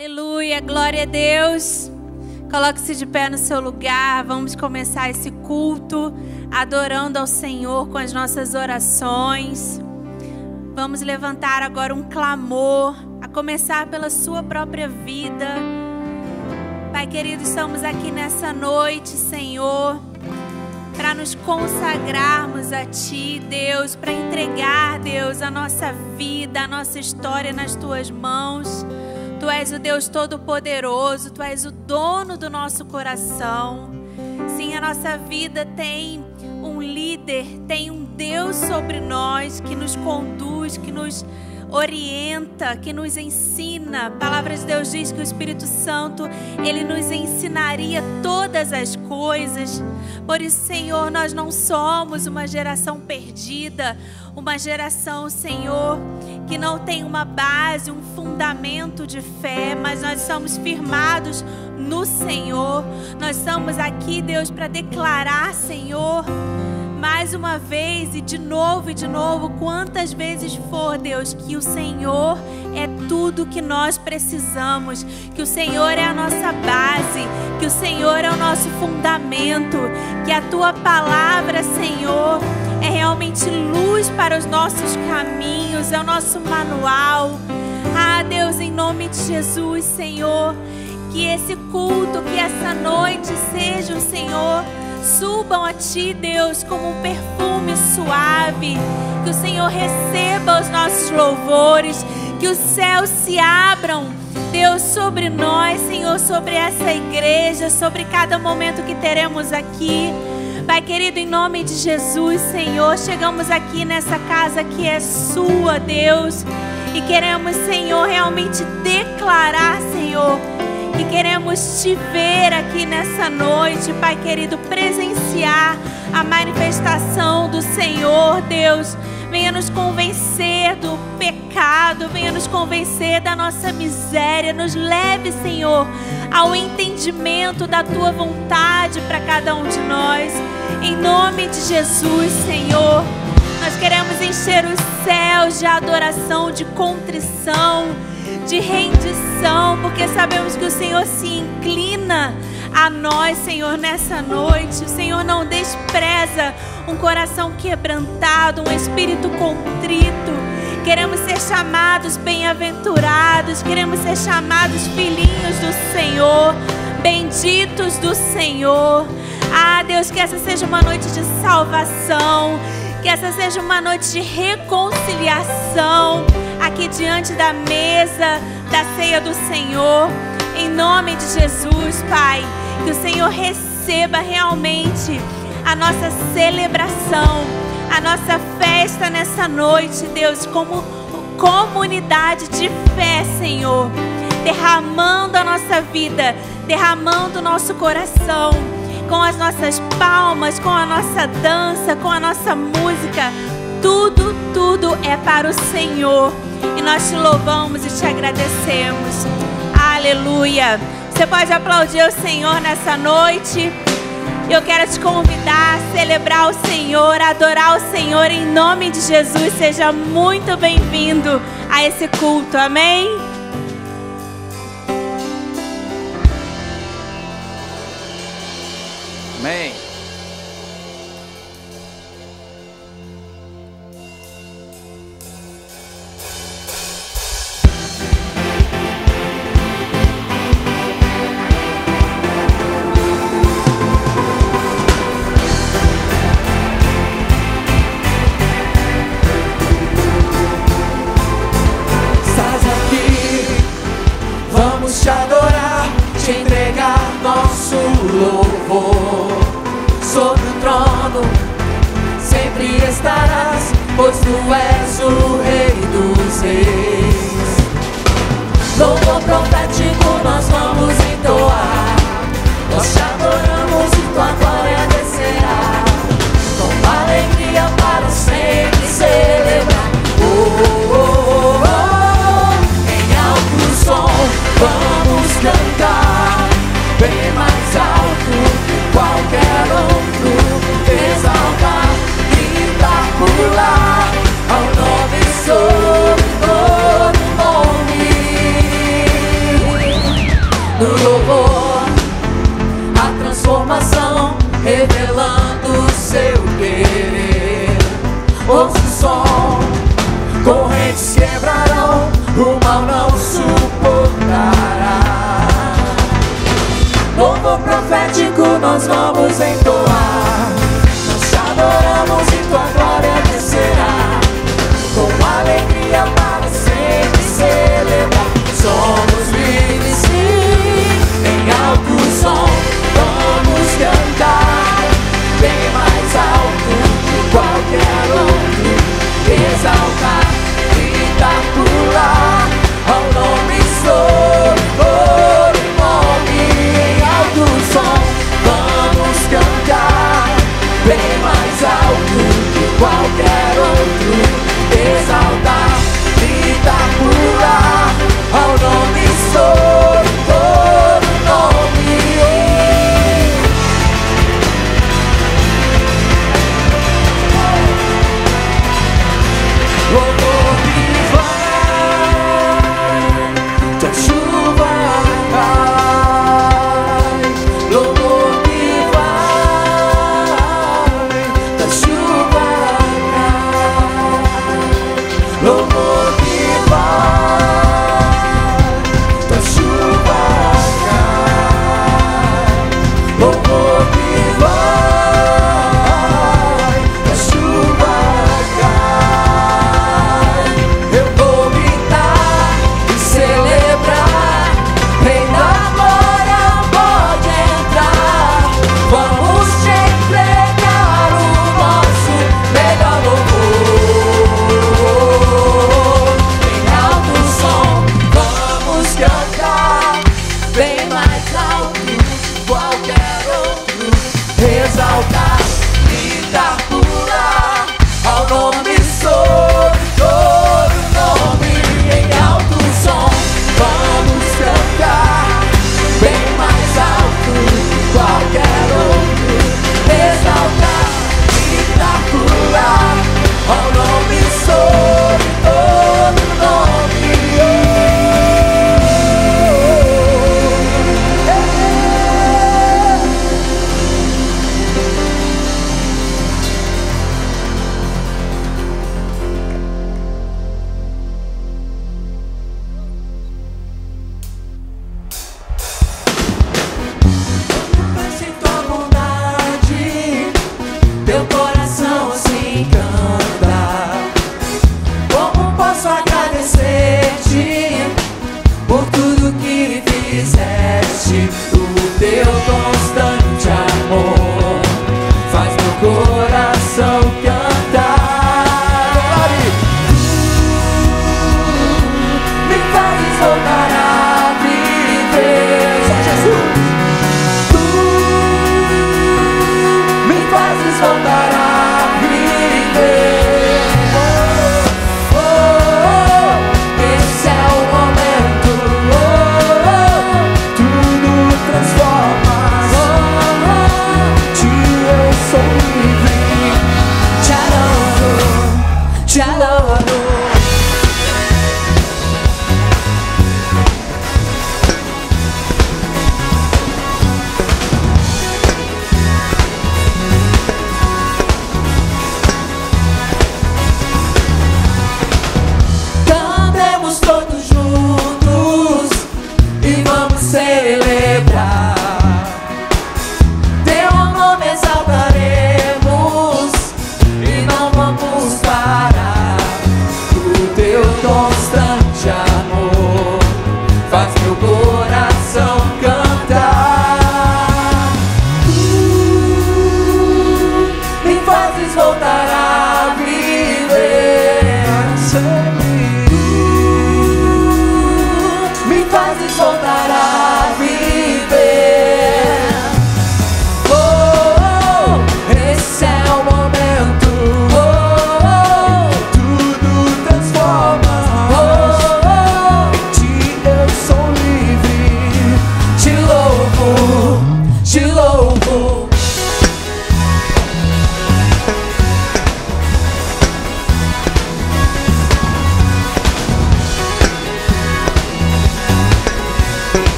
Aleluia, glória a Deus. Coloque-se de pé no seu lugar. Vamos começar esse culto adorando ao Senhor com as nossas orações. Vamos levantar agora um clamor, a começar pela sua própria vida. Pai querido, estamos aqui nessa noite, Senhor, para nos consagrarmos a Ti, Deus, para entregar, Deus, a nossa vida, a nossa história nas Tuas mãos. Tu és o Deus Todo-Poderoso, Tu és o dono do nosso coração. Sim, a nossa vida tem um líder, tem um Deus sobre nós que nos conduz, que nos orienta, que nos ensina. A palavra de Deus diz que o Espírito Santo, Ele nos ensinaria todas as coisas. Por isso, Senhor, nós não somos uma geração perdida, uma geração, Senhor, que não tem uma base, um fundamento de fé, mas nós estamos firmados no Senhor. Nós estamos aqui, Deus, para declarar, Senhor, mais uma vez e de novo, quantas vezes for, Deus, que o Senhor é tudo que nós precisamos, que o Senhor é a nossa base, que o Senhor é o nosso fundamento, que a Tua palavra, Senhor, é realmente luz para os nossos caminhos, é o nosso manual. Ah, Deus, em nome de Jesus, Senhor, que esse culto, que essa noite sejam, Senhor, subam a Ti, Deus, como um perfume suave. Que o Senhor receba os nossos louvores, que os céus se abram, Deus, sobre nós, Senhor, sobre essa igreja, sobre cada momento que teremos aqui. Pai querido, em nome de Jesus, Senhor, chegamos aqui nessa casa que é Sua, Deus, e queremos, Senhor, realmente declarar, Senhor, que queremos Te ver aqui nessa noite, Pai querido, presenciar a manifestação do Senhor, Deus. Venha nos convencer do pecado, venha nos convencer da nossa miséria, nos leve, Senhor, ao entendimento da Tua vontade para cada um de nós. Em nome de Jesus, Senhor, nós queremos encher os céus de adoração, de contrição, de rendição, porque sabemos que o Senhor se inclina a nós, Senhor, nessa noite. O Senhor não despreza um coração quebrantado, um espírito contrito. Queremos ser chamados bem-aventurados, queremos ser chamados filhinhos do Senhor, benditos do Senhor. Ah, Deus, que essa seja uma noite de salvação, que essa seja uma noite de reconciliação aqui diante da mesa da ceia do Senhor. Em nome de Jesus, Pai, que o Senhor receba realmente a nossa celebração, a nossa festa nessa noite, Deus, como comunidade de fé, Senhor, derramando a nossa vida, derramando o nosso coração, com as nossas palmas, com a nossa dança, com a nossa música. Tudo é para o Senhor. E nós Te louvamos e Te agradecemos. Aleluia. Você pode aplaudir o Senhor nessa noite. Eu quero te convidar a celebrar o Senhor, a adorar o Senhor em nome de Jesus. Seja muito bem-vindo a esse culto. Amém? Amém. Estás aqui, vamos Te adorar, Te entregar nosso louvor. Sobre o trono sempre estarás, pois Tu és o Rei dos Reis. Louvor profético nós vamos entoar, nós Te adoramos e Tua glória descerá. Com alegria para sempre celebrar. Oh, oh, oh. Em alto som vamos cantar, bem mais alto que qualquer outro. Exaltar, gritar, pular ao nome sobre todos. nós vamos entoar. Nós te adoramos e tua glória descerá, com alegria para sempre celebrar. Somos livres sim, em alto som vamos cantar, bem mais alto que qualquer outro. Exaltar, gritar, pular ao nome sobre todo nome. Em alto som vamos cantar,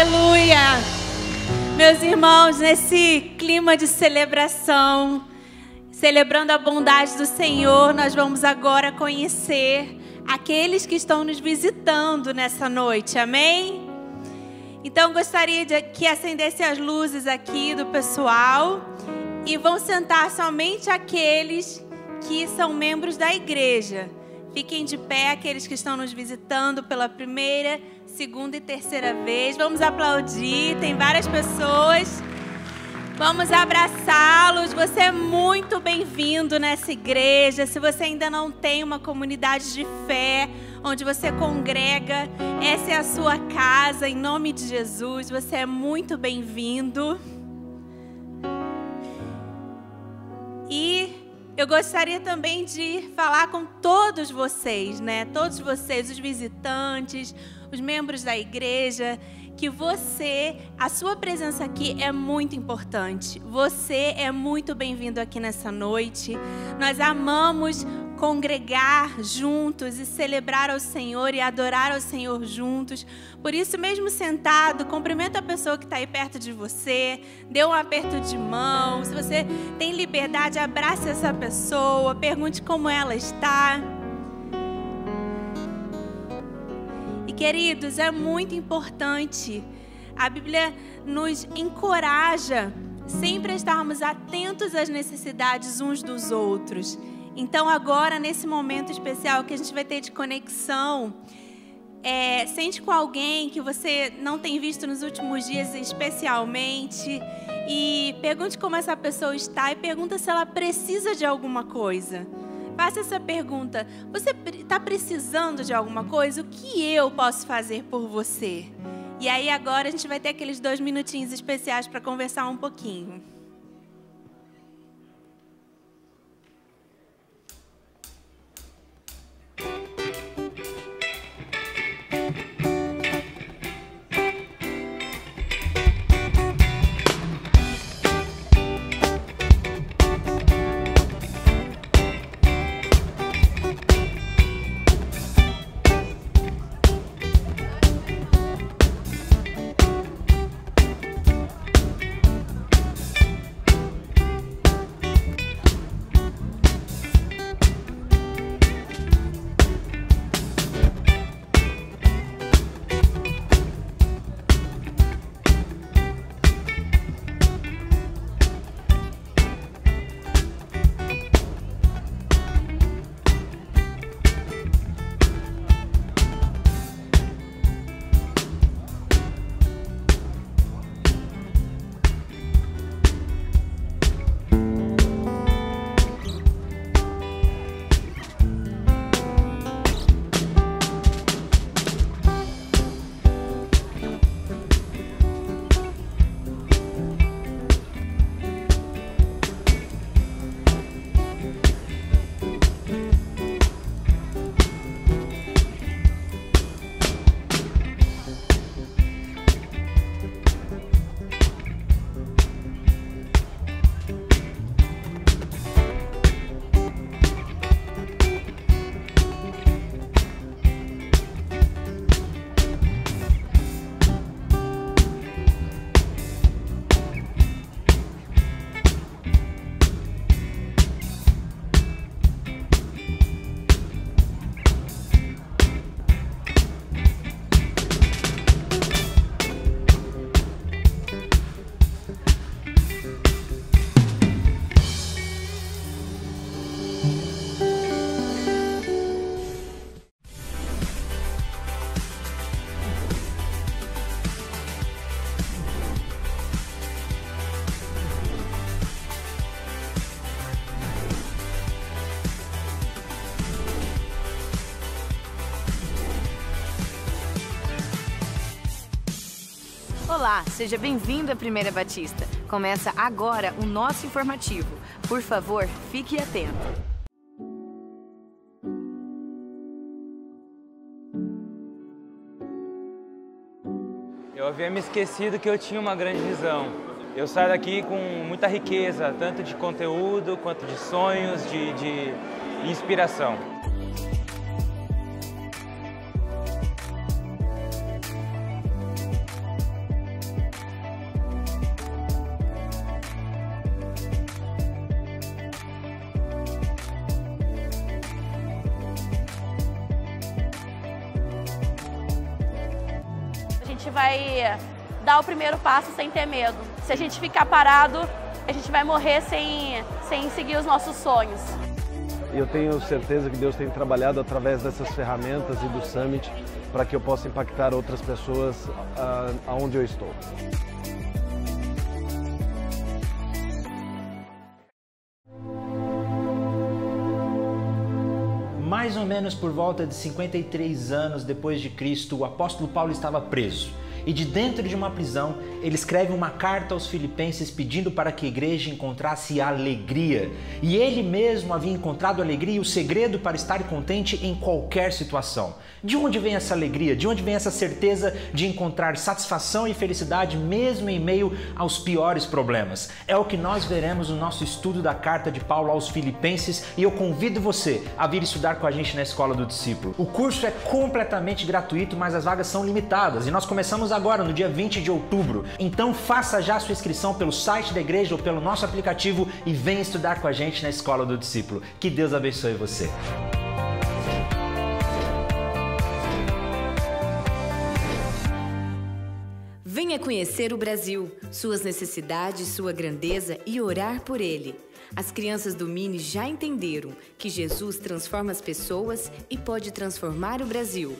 Aleluia! Meus irmãos, nesse clima de celebração, celebrando a bondade do Senhor, nós vamos agora conhecer aqueles que estão nos visitando nessa noite, amém? Então, gostaria que acendesse as luzes aqui do pessoal e vão sentar somente aqueles que são membros da igreja. Fiquem de pé aqueles que estão nos visitando pela primeira, segunda e terceira vez. Vamos aplaudir, tem várias pessoas. Vamos abraçá-los. Você é muito bem-vindo nessa igreja. Se você ainda não tem uma comunidade de fé, onde você congrega, essa é a sua casa, em nome de Jesus. Você é muito bem-vindo. E eu gostaria também de falar com todos vocês, né? Todos vocês, os visitantes, os membros da igreja, que a sua presença aqui é muito importante. Você é muito bem-vindo aqui nessa noite. Nós amamos congregar juntos e celebrar ao Senhor e adorar ao Senhor juntos. Por isso, mesmo sentado, cumprimenta a pessoa que está aí perto de você, dê um aperto de mão. Se você tem liberdade, abrace essa pessoa, pergunte como ela está. E, queridos, é muito importante. A Bíblia nos encoraja sempre a estarmos atentos às necessidades uns dos outros. Então, agora, nesse momento especial que a gente vai ter de conexão, sente com alguém que você não tem visto nos últimos dias especialmente e pergunte como essa pessoa está e pergunta se ela precisa de alguma coisa. Faça essa pergunta: você está precisando de alguma coisa? O que eu posso fazer por você? E aí agora a gente vai ter aqueles 2 minutinhos especiais para conversar um pouquinho. Olá, seja bem-vindo à Primeira Batista. Começa agora o nosso informativo. Por favor, fique atento. Eu havia me esquecido que eu tinha uma grande visão. Eu saio daqui com muita riqueza, tanto de conteúdo, quanto de sonhos, de inspiração. gente vai dar o primeiro passo sem ter medo. Se a gente ficar parado, a gente vai morrer sem seguir os nossos sonhos. Eu tenho certeza que Deus tem trabalhado através dessas ferramentas e do Summit para que eu possa impactar outras pessoas aonde eu estou. Mais ou menos por volta de 53 anos depois de Cristo, o apóstolo Paulo estava preso. E de dentro de uma prisão, ele escreve uma carta aos filipenses pedindo para que a igreja encontrasse alegria. E ele mesmo havia encontrado alegria e o segredo para estar contente em qualquer situação. De onde vem essa alegria? De onde vem essa certeza de encontrar satisfação e felicidade mesmo em meio aos piores problemas? É o que nós veremos no nosso estudo da carta de Paulo aos Filipenses e eu convido você a vir estudar com a gente na Escola do Discípulo. O curso é completamente gratuito, mas as vagas são limitadas e nós começamos agora, no dia 20 de outubro. Então faça já a sua inscrição pelo site da igreja ou pelo nosso aplicativo e venha estudar com a gente na Escola do Discípulo. Que Deus abençoe você. Venha conhecer o Brasil, suas necessidades, sua grandeza e orar por ele. As crianças do Mini já entenderam que Jesus transforma as pessoas e pode transformar o Brasil.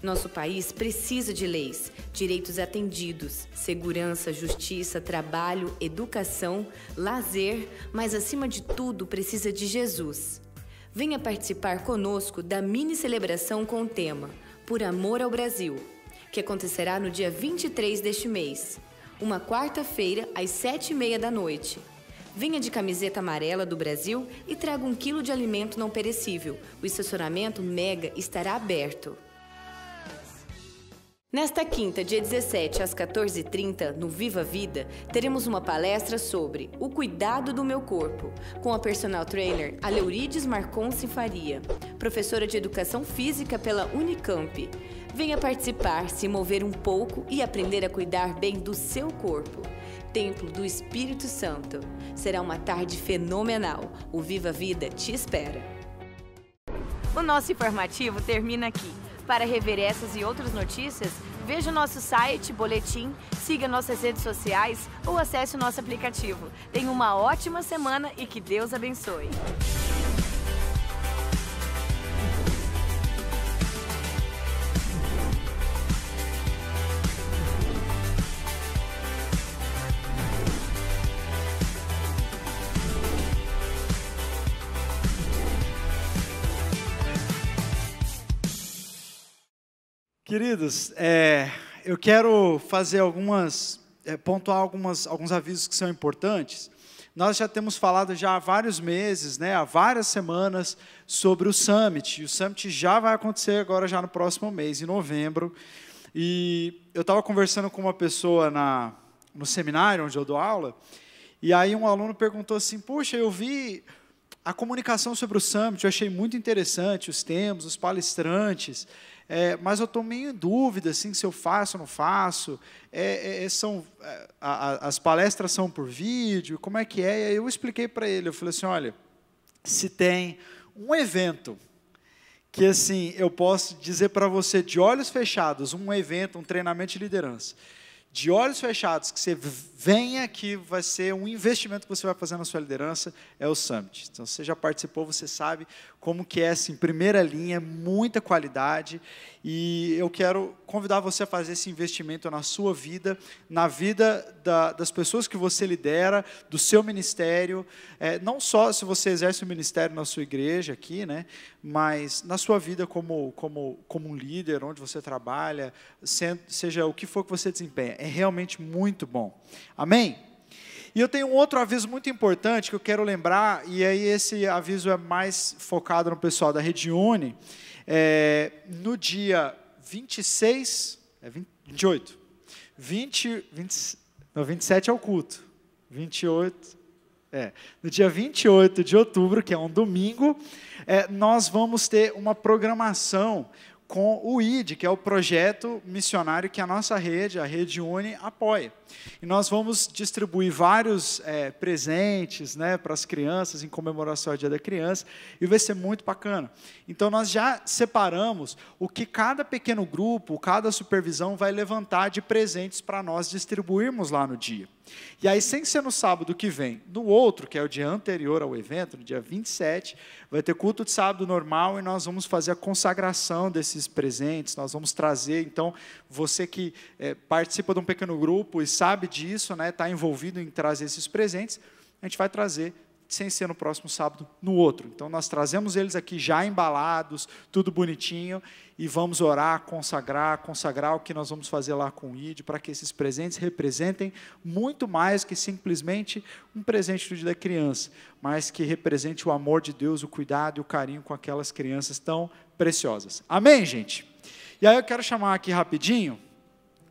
Nosso país precisa de leis, direitos atendidos, segurança, justiça, trabalho, educação, lazer, mas acima de tudo precisa de Jesus. Venha participar conosco da mini celebração com o tema Por Amor ao Brasil, que acontecerá no dia 23 deste mês, uma quarta-feira às 7h30 da noite. Venha de camiseta amarela do Brasil e traga 1 quilo de alimento não perecível. O estacionamento Mega estará aberto. Nesta quinta, dia 17, às 14h30, no Viva Vida, teremos uma palestra sobre o cuidado do meu corpo, com a personal trainer Aleurides Marconce Faria, professora de Educação Física pela Unicamp. Venha participar, se mover um pouco e aprender a cuidar bem do seu corpo. Templo do Espírito Santo. Será uma tarde fenomenal. O Viva Vida te espera. O nosso informativo termina aqui. Para rever essas e outras notícias, veja o nosso site, boletim, siga nossas redes sociais ou acesse o nosso aplicativo. Tenha uma ótima semana e que Deus abençoe. Queridos, eu quero fazer pontuar alguns avisos que são importantes. Nós já temos falado já há vários meses, há várias semanas, sobre o Summit. E o Summit já vai acontecer agora, já no próximo mês, em novembro. E eu estava conversando com uma pessoa no seminário onde eu dou aula, e aí um aluno perguntou assim, poxa, eu vi a comunicação sobre o Summit, eu achei muito interessante, os temas, os palestrantes, mas eu estou meio em dúvida assim, se eu faço ou não faço. As palestras são por vídeo, como é que é? E aí eu expliquei para ele, eu falei assim, olha, se tem um evento que assim, eu posso dizer para você de olhos fechados, um evento, um treinamento de liderança, de olhos fechados, que você venha, que vai ser um investimento que você vai fazer na sua liderança, é o Summit. Então, você já participou, você sabe como que é, assim, primeira linha, muita qualidade, e eu quero convidar você a fazer esse investimento na sua vida, na vida das pessoas que você lidera, do seu ministério, não só se você exerce o ministério na sua igreja aqui, mas na sua vida como um líder, onde você trabalha, seja o que for que você desempenha. É realmente muito bom. Amém? E eu tenho um outro aviso muito importante que eu quero lembrar, e aí esse aviso é mais focado no pessoal da Rede Uni. No dia 26, 28, 27 é o culto, 28, no dia 28 de outubro, que é um domingo, nós vamos ter uma programação com o ID, que é o projeto missionário que a nossa rede, a Rede Uni, apoia. E nós vamos distribuir vários presentes, né, para as crianças, em comemoração ao Dia da Criança, e vai ser muito bacana. Então, nós já separamos o que cada pequeno grupo, cada supervisão vai levantar de presentes para nós distribuirmos lá no dia. E aí, sem ser no sábado que vem, no outro, que é o dia anterior ao evento, no dia 27, vai ter culto de sábado normal e nós vamos fazer a consagração desses presentes, nós vamos trazer, então, você que participa de um pequeno grupo e sabe disso, né, está envolvido em trazer esses presentes, a gente vai trazer, sem ser no próximo sábado, no outro. Então, nós trazemos eles aqui já embalados, tudo bonitinho, e vamos orar, consagrar o que nós vamos fazer lá com o ID, para que esses presentes representem muito mais que simplesmente um presente do Dia da Criança, mas que represente o amor de Deus, o cuidado e o carinho com aquelas crianças tão preciosas. Amém, gente? E aí eu quero chamar aqui rapidinho,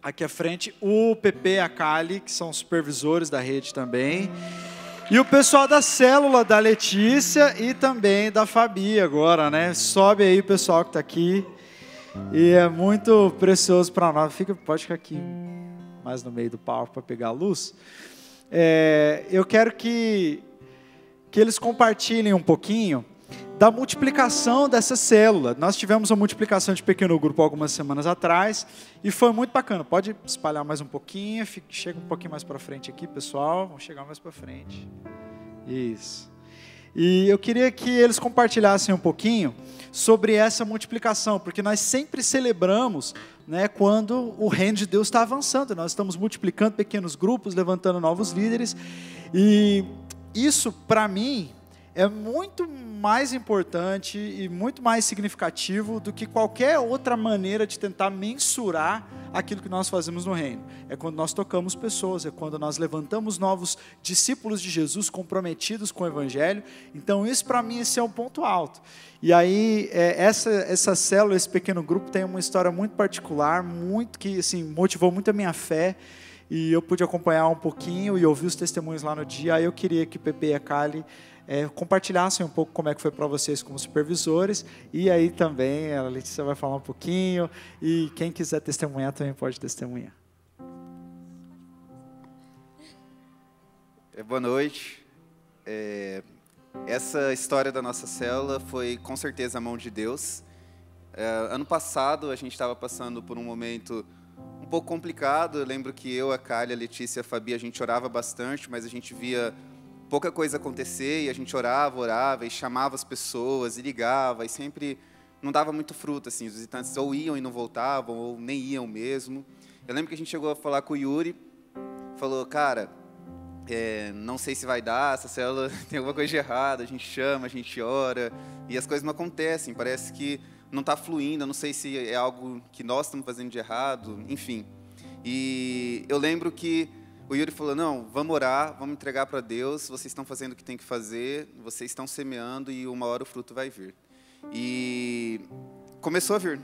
aqui à frente, o Pepe e a Kali, que são supervisores da rede também, e o pessoal da célula, da Letícia e também da Fabi agora, né? Sobe aí o pessoal que está aqui. E é muito precioso para nós. Pode ficar aqui mais no meio do palco para pegar a luz. Eu quero que eles compartilhem um pouquinho da multiplicação dessa célula. Nós tivemos uma multiplicação de pequeno grupo algumas semanas atrás e foi muito bacana. Pode espalhar mais um pouquinho, chega um pouquinho mais para frente aqui, pessoal. Vamos chegar mais para frente. Isso. E eu queria que eles compartilhassem um pouquinho sobre essa multiplicação, porque nós sempre celebramos, né, quando o reino de Deus está avançando. Nós estamos multiplicando pequenos grupos, levantando novos líderes, e isso, para mim, é muito mais importante e muito mais significativo do que qualquer outra maneira de tentar mensurar aquilo que nós fazemos no reino. É quando nós tocamos pessoas, é quando nós levantamos novos discípulos de Jesus comprometidos com o Evangelho. Então isso para mim esse é um ponto alto. E aí essa célula, esse pequeno grupo tem uma história muito particular, muito que assim, motivou muito a minha fé. E eu pude acompanhar um pouquinho e ouvir os testemunhos lá no dia. Aí eu queria que o Pepe e a Kali compartilhassem um pouco como é que foi para vocês como supervisores, e aí também a Letícia vai falar um pouquinho, e quem quiser testemunhar também pode testemunhar. Boa noite. Essa história da nossa célula foi com certeza a mão de Deus. Ano passado a gente estava passando por um momento um pouco complicado. Eu lembro que eu, a Kali, a Letícia e a Fabi, a gente orava bastante, mas a gente via pouca coisa acontecer, e a gente orava, e chamava as pessoas, e ligava, e sempre não dava muito fruto, assim, os visitantes ou iam e não voltavam, ou nem iam mesmo. Eu lembro que a gente chegou a falar com o Yuri, falou, cara, não sei se vai dar, essa célula tem alguma coisa de errado, a gente chama, a gente ora, e as coisas não acontecem, parece que não está fluindo, eu não sei se é algo que nós estamos fazendo de errado, enfim. E eu lembro que o Yuri falou, não, vamos orar, vamos entregar para Deus, vocês estão fazendo o que tem que fazer, vocês estão semeando e uma hora o fruto vai vir. E começou a vir.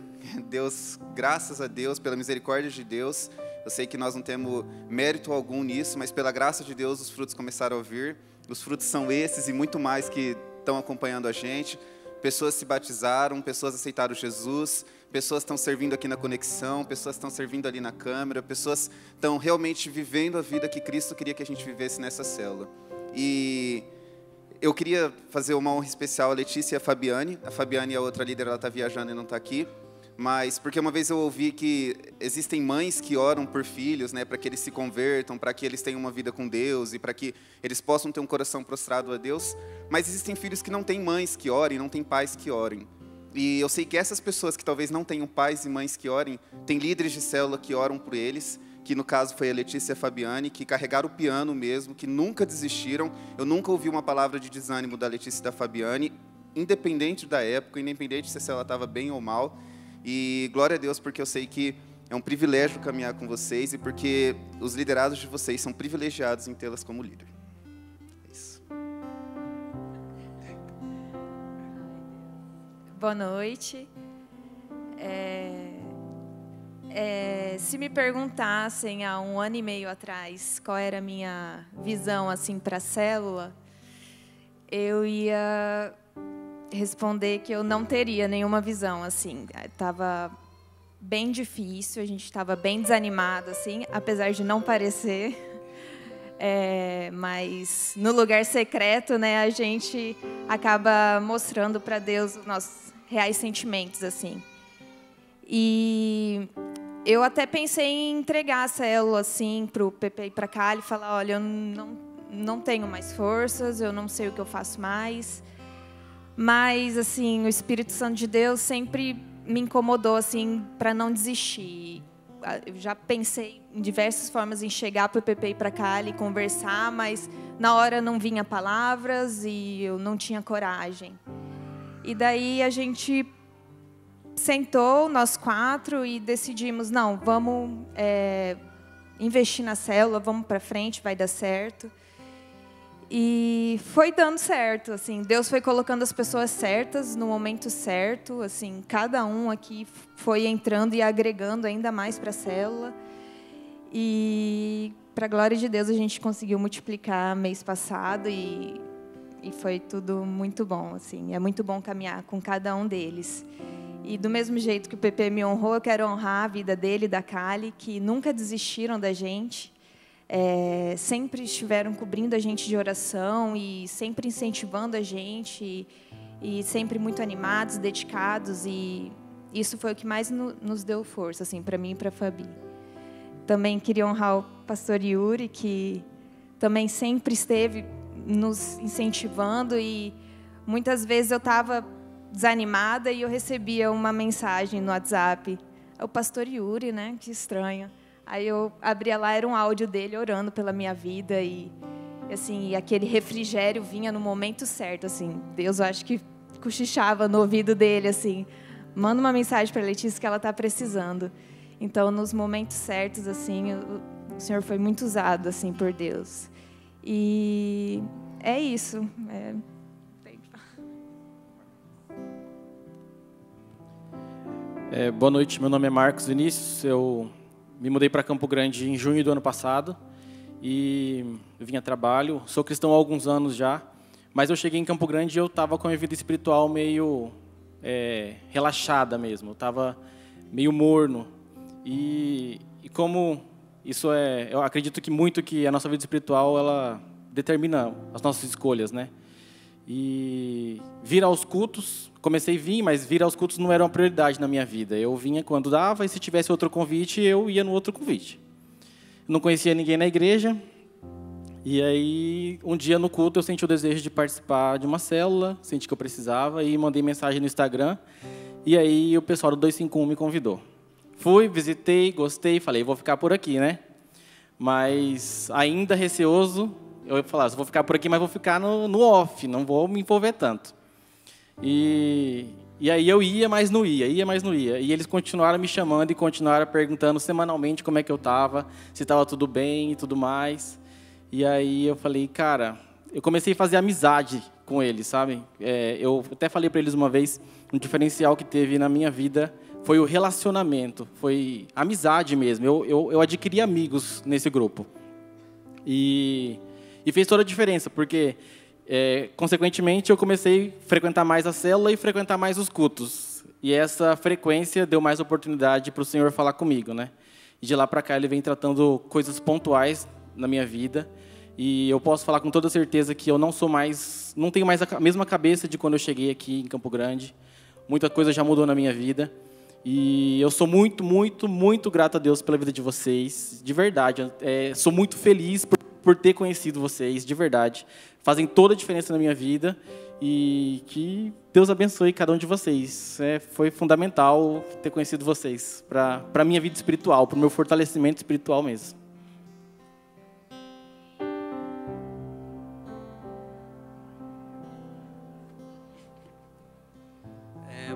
Deus, graças a Deus, pela misericórdia de Deus, eu sei que nós não temos mérito algum nisso, mas pela graça de Deus os frutos começaram a vir. Os frutos são esses e muito mais que estão acompanhando a gente. Pessoas se batizaram, pessoas aceitaram Jesus, pessoas estão servindo aqui na conexão, pessoas estão servindo ali na câmera, pessoas estão realmente vivendo a vida que Cristo queria que a gente vivesse nessa célula. E eu queria fazer uma honra especial à Letícia e à Fabiane. A Fabiane é a outra líder, ela está viajando e não está aqui. Mas porque uma vez eu ouvi que existem mães que oram por filhos, né, para que eles se convertam, para que eles tenham uma vida com Deus e para que eles possam ter um coração prostrado a Deus. Mas existem filhos que não têm mães que orem, não têm pais que orem. E eu sei que essas pessoas que talvez não tenham pais e mães que orem, têm líderes de célula que oram por eles, que no caso foi a Letícia e a Fabiane, que carregaram o piano mesmo, que nunca desistiram. Eu nunca ouvi uma palavra de desânimo da Letícia e da Fabiane, independente da época, independente se a célula estava bem ou mal. E glória a Deus, porque eu sei que é um privilégio caminhar com vocês e porque os liderados de vocês são privilegiados em tê-las como líder. É isso. Boa noite. Se me perguntassem há 1 ano e meio atrás qual era a minha visão assim, para a célula, eu ia responder que eu não teria nenhuma visão, assim. Tava bem difícil, a gente estava bem desanimado, assim, apesar de não parecer. Mas no lugar secreto, né, a gente acaba mostrando para Deus os nossos reais sentimentos, assim. E eu até pensei em entregar a célula, assim, para o Pepe e para a Kali, e falar, olha, eu não tenho mais forças, eu não sei o que eu faço mais. Mas, assim, o Espírito Santo de Deus sempre me incomodou, assim, para não desistir. Eu já pensei em diversas formas em chegar para o Pepe e para a Kali e conversar, mas na hora não vinha palavras e eu não tinha coragem. E daí a gente sentou, nós 4, e decidimos, não, vamos investir na célula, vamos para frente, vai dar certo. E foi dando certo, assim, Deus foi colocando as pessoas certas no momento certo, assim, cada um aqui foi entrando e agregando ainda mais para a célula. E, para a glória de Deus, a gente conseguiu multiplicar mês passado e foi tudo muito bom, assim, é muito bom caminhar com cada um deles. E do mesmo jeito que o Pepe me honrou, eu quero honrar a vida dele e da Kali, que nunca desistiram da gente, sempre estiveram cobrindo a gente de oração e sempre incentivando a gente, e sempre muito animados, dedicados, e isso foi o que mais nos deu força, assim, para mim e para a Fabi. Também queria honrar o pastor Yuri, que também sempre esteve nos incentivando, e muitas vezes eu estava desanimada e eu recebia uma mensagem no WhatsApp. O pastor Yuri, né? Que estranho. Aí eu abria lá, era um áudio dele orando pela minha vida e assim, aquele refrigério vinha no momento certo, assim. Deus, eu acho que cochichava no ouvido dele, assim, manda uma mensagem para a Letícia que ela está precisando. Então, nos momentos certos, assim, o Senhor foi muito usado, assim, por Deus. E é isso. Boa noite, meu nome é Marcos Vinícius, eu me mudei para Campo Grande em junho do ano passado e eu vim a trabalho, sou cristão há alguns anos já, mas eu cheguei em Campo Grande e eu estava com a minha vida espiritual meio relaxada mesmo, eu estava meio morno e como isso eu acredito que muito que a nossa vida espiritual ela determina as nossas escolhas, né? E vir aos cultos, comecei a vir, mas vir aos cultos não era uma prioridade na minha vida. Eu vinha quando dava e se tivesse outro convite, eu ia no outro convite. Não conhecia ninguém na igreja. E aí, um dia no culto, eu senti o desejo de participar de uma célula, senti que eu precisava e mandei mensagem no Instagram. E aí, o pessoal do 251 me convidou. Fui, visitei, gostei, falei, vou ficar por aqui, né? Mas ainda receoso, eu falava, vou ficar por aqui, mas vou ficar no off, não vou me envolver tanto. E aí eu ia, mas não ia. E eles continuaram me chamando e continuaram perguntando semanalmente como é que eu estava, se estava tudo bem e tudo mais. E aí eu falei, cara, eu comecei a fazer amizade com eles, sabe? Eu até falei para eles uma vez, um diferencial que teve na minha vida foi o relacionamento, foi amizade mesmo. Eu adquiri amigos nesse grupo. E fez toda a diferença, porque, consequentemente, eu comecei a frequentar mais a célula e frequentar mais os cultos. E essa frequência deu mais oportunidade para o Senhor falar comigo, né? E de lá para cá, Ele vem tratando coisas pontuais na minha vida. E eu posso falar com toda certeza que eu não tenho mais a mesma cabeça de quando eu cheguei aqui em Campo Grande. Muita coisa já mudou na minha vida. E eu sou muito, muito, muito grato a Deus pela vida de vocês, de verdade. Sou muito feliz por ter conhecido vocês, de verdade. Fazem toda a diferença na minha vida e que Deus abençoe cada um de vocês. Foi fundamental ter conhecido vocês para a minha vida espiritual, para o meu fortalecimento espiritual mesmo.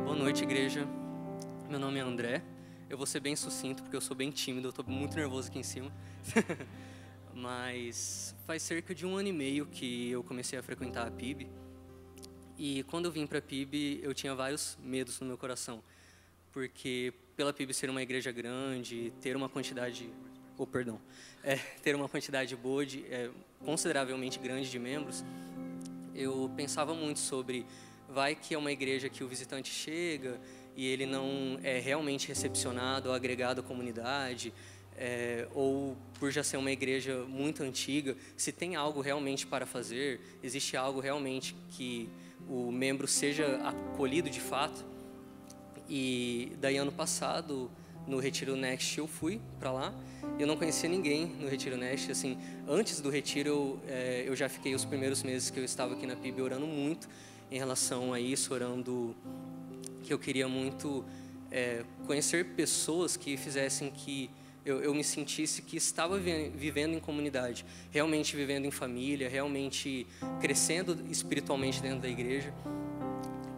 Boa noite, igreja. Meu nome é André. Eu vou ser bem sucinto, porque eu sou bem tímido, eu estou muito nervoso aqui em cima. Mas faz cerca de 1 ano e meio que eu comecei a frequentar a PIB. E quando eu vim para a PIB, eu tinha vários medos no meu coração. Porque pela PIB ser uma igreja grande, ter uma quantidade... ter uma quantidade boa, consideravelmente grande de membros, eu pensava muito sobre vai que é uma igreja que o visitante chega e ele não é realmente recepcionado ou agregado à comunidade, ou por já ser uma igreja muito antiga, se tem algo realmente para fazer, existe algo realmente que o membro seja acolhido de fato. E daí ano passado, no Retiro Next, eu fui para lá. Eu não conhecia ninguém no Retiro Next. Assim, antes do Retiro, eu já fiquei os primeiros meses que eu estava aqui na PIB orando muito em relação a isso, orando que eu queria muito conhecer pessoas que fizessem que eu me sentisse que estava vivendo em comunidade, realmente vivendo em família, realmente crescendo espiritualmente dentro da igreja.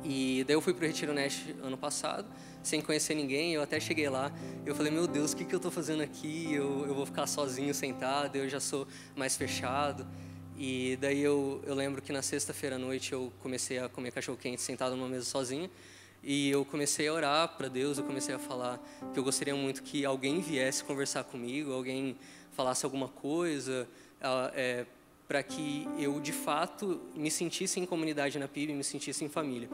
E daí eu fui para o Retiro Neste ano passado, sem conhecer ninguém. Eu até cheguei lá, eu falei, meu Deus, o que eu estou fazendo aqui? Eu vou ficar sozinho, sentado, eu já sou mais fechado. E daí eu lembro que na sexta-feira à noite eu comecei a comer cachorro-quente sentado numa mesa sozinho. E eu comecei a orar para Deus, eu comecei a falar que eu gostaria muito que alguém viesse conversar comigo, alguém falasse alguma coisa, para que eu, de fato, me sentisse em comunidade na PIB, me sentisse em família.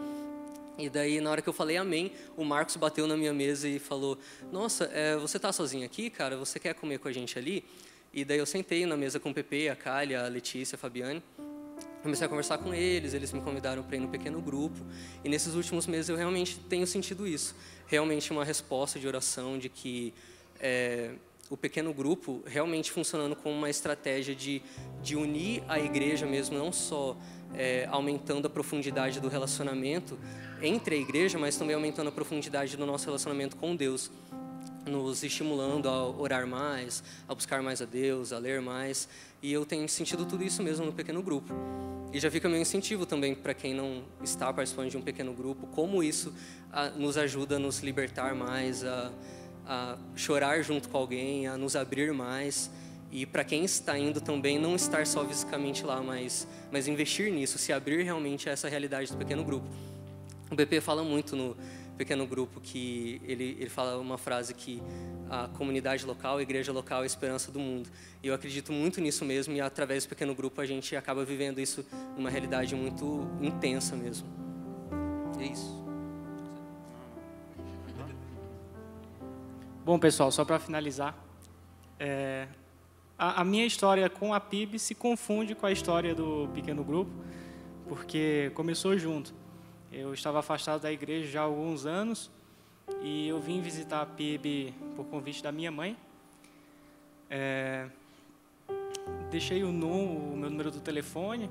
E daí, na hora que eu falei amém, o Marcos bateu na minha mesa e falou, nossa, você está sozinho aqui, cara? Você quer comer com a gente ali? E daí eu sentei na mesa com o Pepe, a Cália, a Letícia, a Fabiane. Comecei a conversar com eles, eles me convidaram para ir no pequeno grupo. E nesses últimos meses eu realmente tenho sentido isso. Realmente uma resposta de oração de que o pequeno grupo realmente funcionando como uma estratégia de unir a igreja mesmo, não só aumentando a profundidade do relacionamento entre a igreja, mas também aumentando a profundidade do nosso relacionamento com Deus, nos estimulando a orar mais, a buscar mais a Deus, a ler mais. E eu tenho sentido tudo isso mesmo no pequeno grupo. E já fica meu incentivo também para quem não está participando de um pequeno grupo, como isso nos ajuda a nos libertar mais, a chorar junto com alguém, a nos abrir mais. E para quem está indo também, não estar só fisicamente lá, mas investir nisso, se abrir realmente a essa realidade do pequeno grupo. O BP fala muito no pequeno grupo que ele fala uma frase que a comunidade local, a igreja local é a esperança do mundo. E eu acredito muito nisso mesmo, e através do pequeno grupo a gente acaba vivendo isso numa realidade muito intensa mesmo. É isso. Bom, pessoal, só para finalizar, a minha história com a PIB se confunde com a história do pequeno grupo, porque começou junto. Eu estava afastado da igreja já há alguns anos e eu vim visitar a PIB por convite da minha mãe. Deixei o meu número do telefone.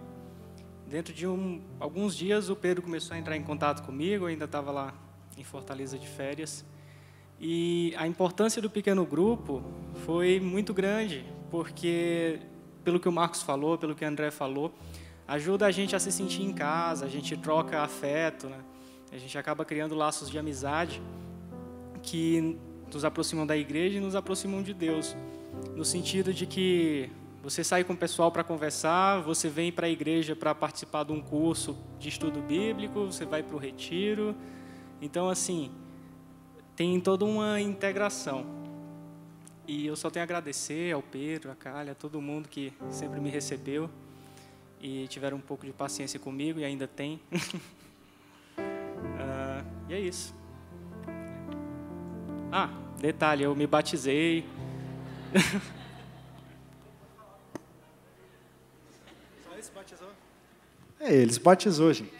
Dentro de alguns dias o Pedro começou a entrar em contato comigo, eu ainda estava lá em Fortaleza de férias. E a importância do pequeno grupo foi muito grande, porque, pelo que o Marcos falou, pelo que o André falou, ajuda a gente a se sentir em casa, a gente troca afeto, né? A gente acaba criando laços de amizade que nos aproximam da igreja e nos aproximam de Deus, no sentido de que você sai com o pessoal para conversar, você vem para a igreja para participar de um curso de estudo bíblico, você vai para o retiro. Então, assim, tem toda uma integração. E eu só tenho a agradecer ao Pedro, a Cália, a todo mundo que sempre me recebeu e tiveram um pouco de paciência comigo, e ainda tem. E é isso. Detalhe, eu me batizei. Só esse batizou? Ele se batizou, gente.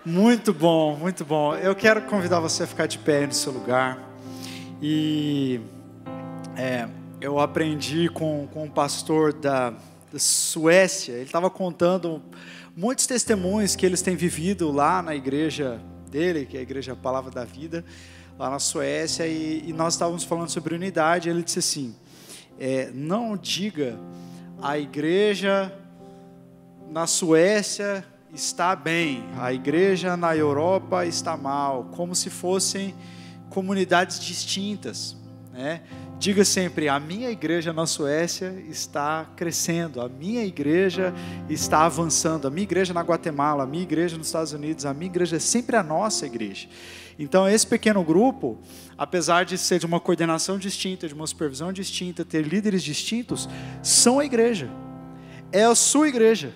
Muito bom, muito bom. Eu quero convidar você a ficar de pé no seu lugar. E eu aprendi com um pastor da Suécia. Ele estava contando muitos testemunhos que eles têm vivido lá na igreja dele, que é a Igreja Palavra da Vida, lá na Suécia, e nós estávamos falando sobre unidade. Ele disse assim, não diga a igreja na Suécia está bem, a igreja na Europa está mal, como se fossem comunidades distintas, né? Diga sempre, a minha igreja na Suécia está crescendo, a minha igreja está avançando, a minha igreja na Guatemala, a minha igreja nos Estados Unidos, a minha igreja é sempre a nossa igreja. Então, esse pequeno grupo, apesar de ser de uma coordenação distinta, de uma supervisão distinta, ter líderes distintos, são a igreja. É a sua igreja.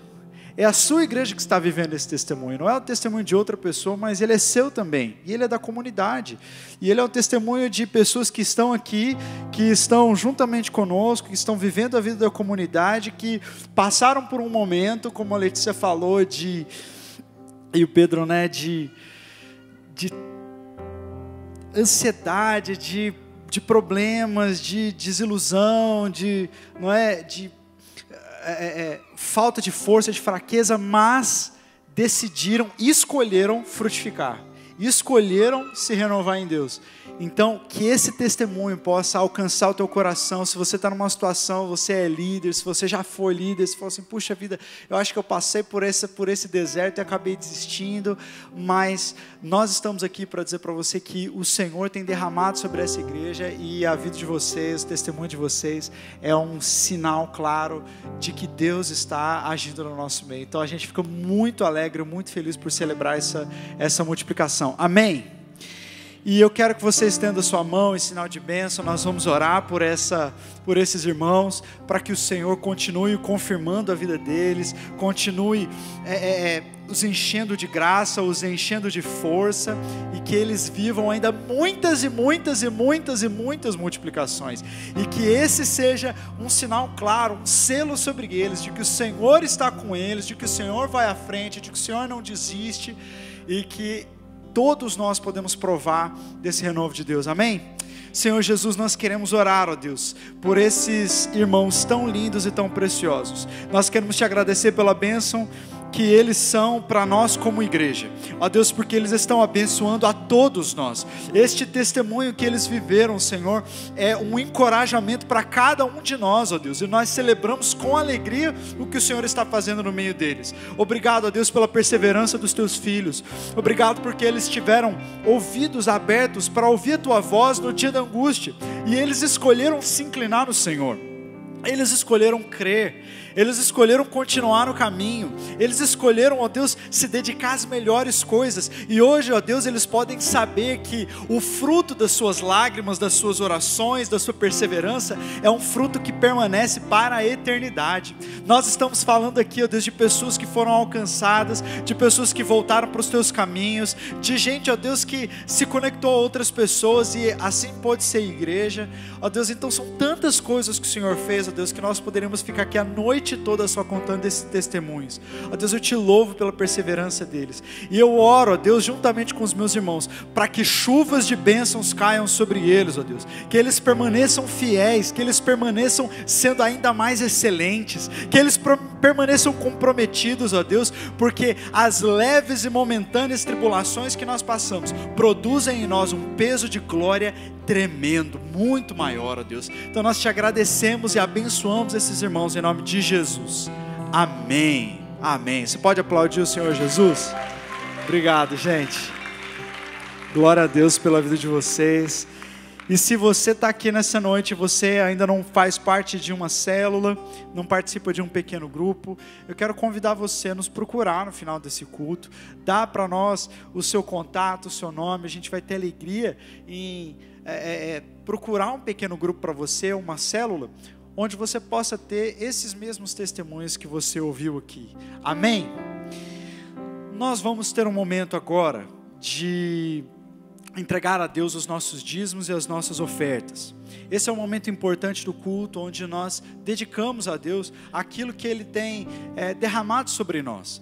É a sua igreja que está vivendo esse testemunho. Não é o testemunho de outra pessoa, mas ele é seu também. E ele é da comunidade. E ele é um testemunho de pessoas que estão aqui, que estão juntamente conosco, que estão vivendo a vida da comunidade, que passaram por um momento, como a Letícia falou, e o Pedro, de ansiedade, de problemas, de desilusão, falta de força, de fraqueza, mas decidiram e escolheram frutificar, escolheram se renovar em Deus. Então, que esse testemunho possa alcançar o teu coração. Se você está numa situação, você é líder, se você já foi líder, se for assim, puxa vida, eu acho que eu passei por esse deserto e acabei desistindo, mas nós estamos aqui para dizer para você que o Senhor tem derramado sobre essa igreja, e a vida de vocês, o testemunho de vocês é um sinal claro de que Deus está agindo no nosso meio. Então a gente fica muito alegre, muito feliz por celebrar essa multiplicação. Amém? E eu quero que você estenda a sua mão em sinal de bênção. Nós vamos orar por esses irmãos, para que o Senhor continue confirmando a vida deles, continue os enchendo de graça, os enchendo de força, e que eles vivam ainda muitas e muitas e muitas e muitas multiplicações, e que esse seja um sinal claro, um selo sobre eles, de que o Senhor está com eles, de que o Senhor vai à frente, de que o Senhor não desiste, e que todos nós podemos provar desse renovo de Deus. Amém? Senhor Jesus, nós queremos orar, ó Deus, por esses irmãos tão lindos e tão preciosos. Nós queremos te agradecer pela bênção que eles são para nós como igreja, ó Deus, porque eles estão abençoando a todos nós. Este testemunho que eles viveram, Senhor, é um encorajamento para cada um de nós, ó Deus, e nós celebramos com alegria o que o Senhor está fazendo no meio deles. Obrigado, ó Deus, pela perseverança dos teus filhos. Obrigado porque eles tiveram ouvidos abertos para ouvir a tua voz no dia da angústia, e eles escolheram se inclinar no Senhor. Eles escolheram crer, eles escolheram continuar no caminho, eles escolheram, ó Deus, se dedicar às melhores coisas, e hoje, ó Deus, eles podem saber que o fruto das suas lágrimas, das suas orações, da sua perseverança, é um fruto que permanece para a eternidade. Nós estamos falando aqui, ó Deus, de pessoas que foram alcançadas, de pessoas que voltaram para os teus caminhos, de gente, ó Deus, que se conectou a outras pessoas, e assim pode ser igreja, ó Deus. Então são tantas coisas que o Senhor fez, ó Deus, que nós poderíamos ficar aqui a noite toda só contando esses testemunhos. Ó Deus, eu te louvo pela perseverança deles, e eu oro, ó Deus, juntamente com os meus irmãos, para que chuvas de bênçãos caiam sobre eles, ó Deus, que eles permaneçam fiéis, que eles permaneçam sendo ainda mais excelentes, que eles permaneçam comprometidos, ó Deus, porque as leves e momentâneas tribulações que nós passamos produzem em nós um peso de glória tremendo, muito maior, ó Deus. Então nós te agradecemos e abençoamos esses irmãos em nome de Jesus. Amém. Amém. Você pode aplaudir o Senhor Jesus? Obrigado, gente. Glória a Deus pela vida de vocês. E se você está aqui nessa noite e você ainda não faz parte de uma célula, não participa de um pequeno grupo, eu quero convidar você a nos procurar no final desse culto. Dá para nós o seu contato, o seu nome. A gente vai ter alegria em procurar um pequeno grupo para você, uma célula, onde você possa ter esses mesmos testemunhos que você ouviu aqui. Amém? Nós vamos ter um momento agora de entregar a Deus os nossos dízimos e as nossas ofertas. Esse é um momento importante do culto, onde nós dedicamos a Deus aquilo que Ele tem derramado sobre nós.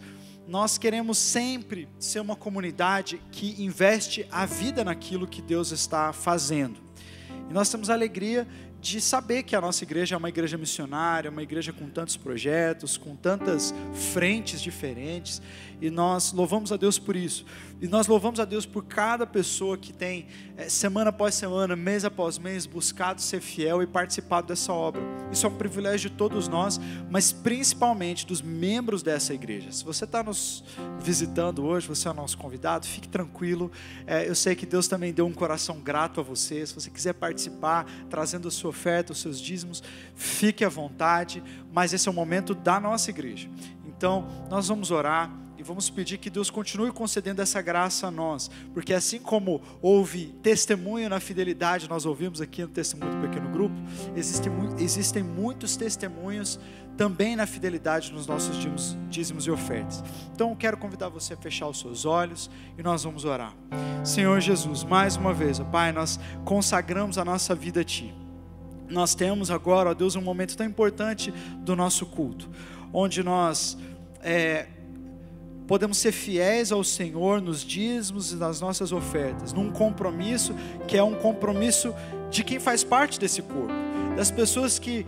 Nós queremos sempre ser uma comunidade que investe a vida naquilo que Deus está fazendo. E nós temos a alegria de saber que a nossa igreja é uma igreja missionária, uma igreja com tantos projetos, com tantas frentes diferentes, e nós louvamos a Deus por isso. E nós louvamos a Deus por cada pessoa que tem, semana após semana, mês após mês, buscado ser fiel e participado dessa obra. Isso é um privilégio de todos nós, mas principalmente dos membros dessa igreja. Se você está nos visitando hoje, você é o nosso convidado, fique tranquilo. Eu sei que Deus também deu um coração grato a você. Se você quiser participar, trazendo a sua oferta, os seus dízimos, fique à vontade, mas esse é o momento da nossa igreja. Então, nós vamos orar, e vamos pedir que Deus continue concedendo essa graça a nós, porque assim como houve testemunho na fidelidade, nós ouvimos aqui no testemunho do pequeno grupo, existem muitos testemunhos também na fidelidade nos nossos dízimos e ofertas. Então eu quero convidar você a fechar os seus olhos e nós vamos orar. Senhor Jesus, mais uma vez, ó Pai, nós consagramos a nossa vida a Ti. Nós temos agora, ó Deus, um momento tão importante do nosso culto, onde nós podemos ser fiéis ao Senhor nos dízimos e nas nossas ofertas, num compromisso que é um compromisso de quem faz parte desse corpo, das pessoas que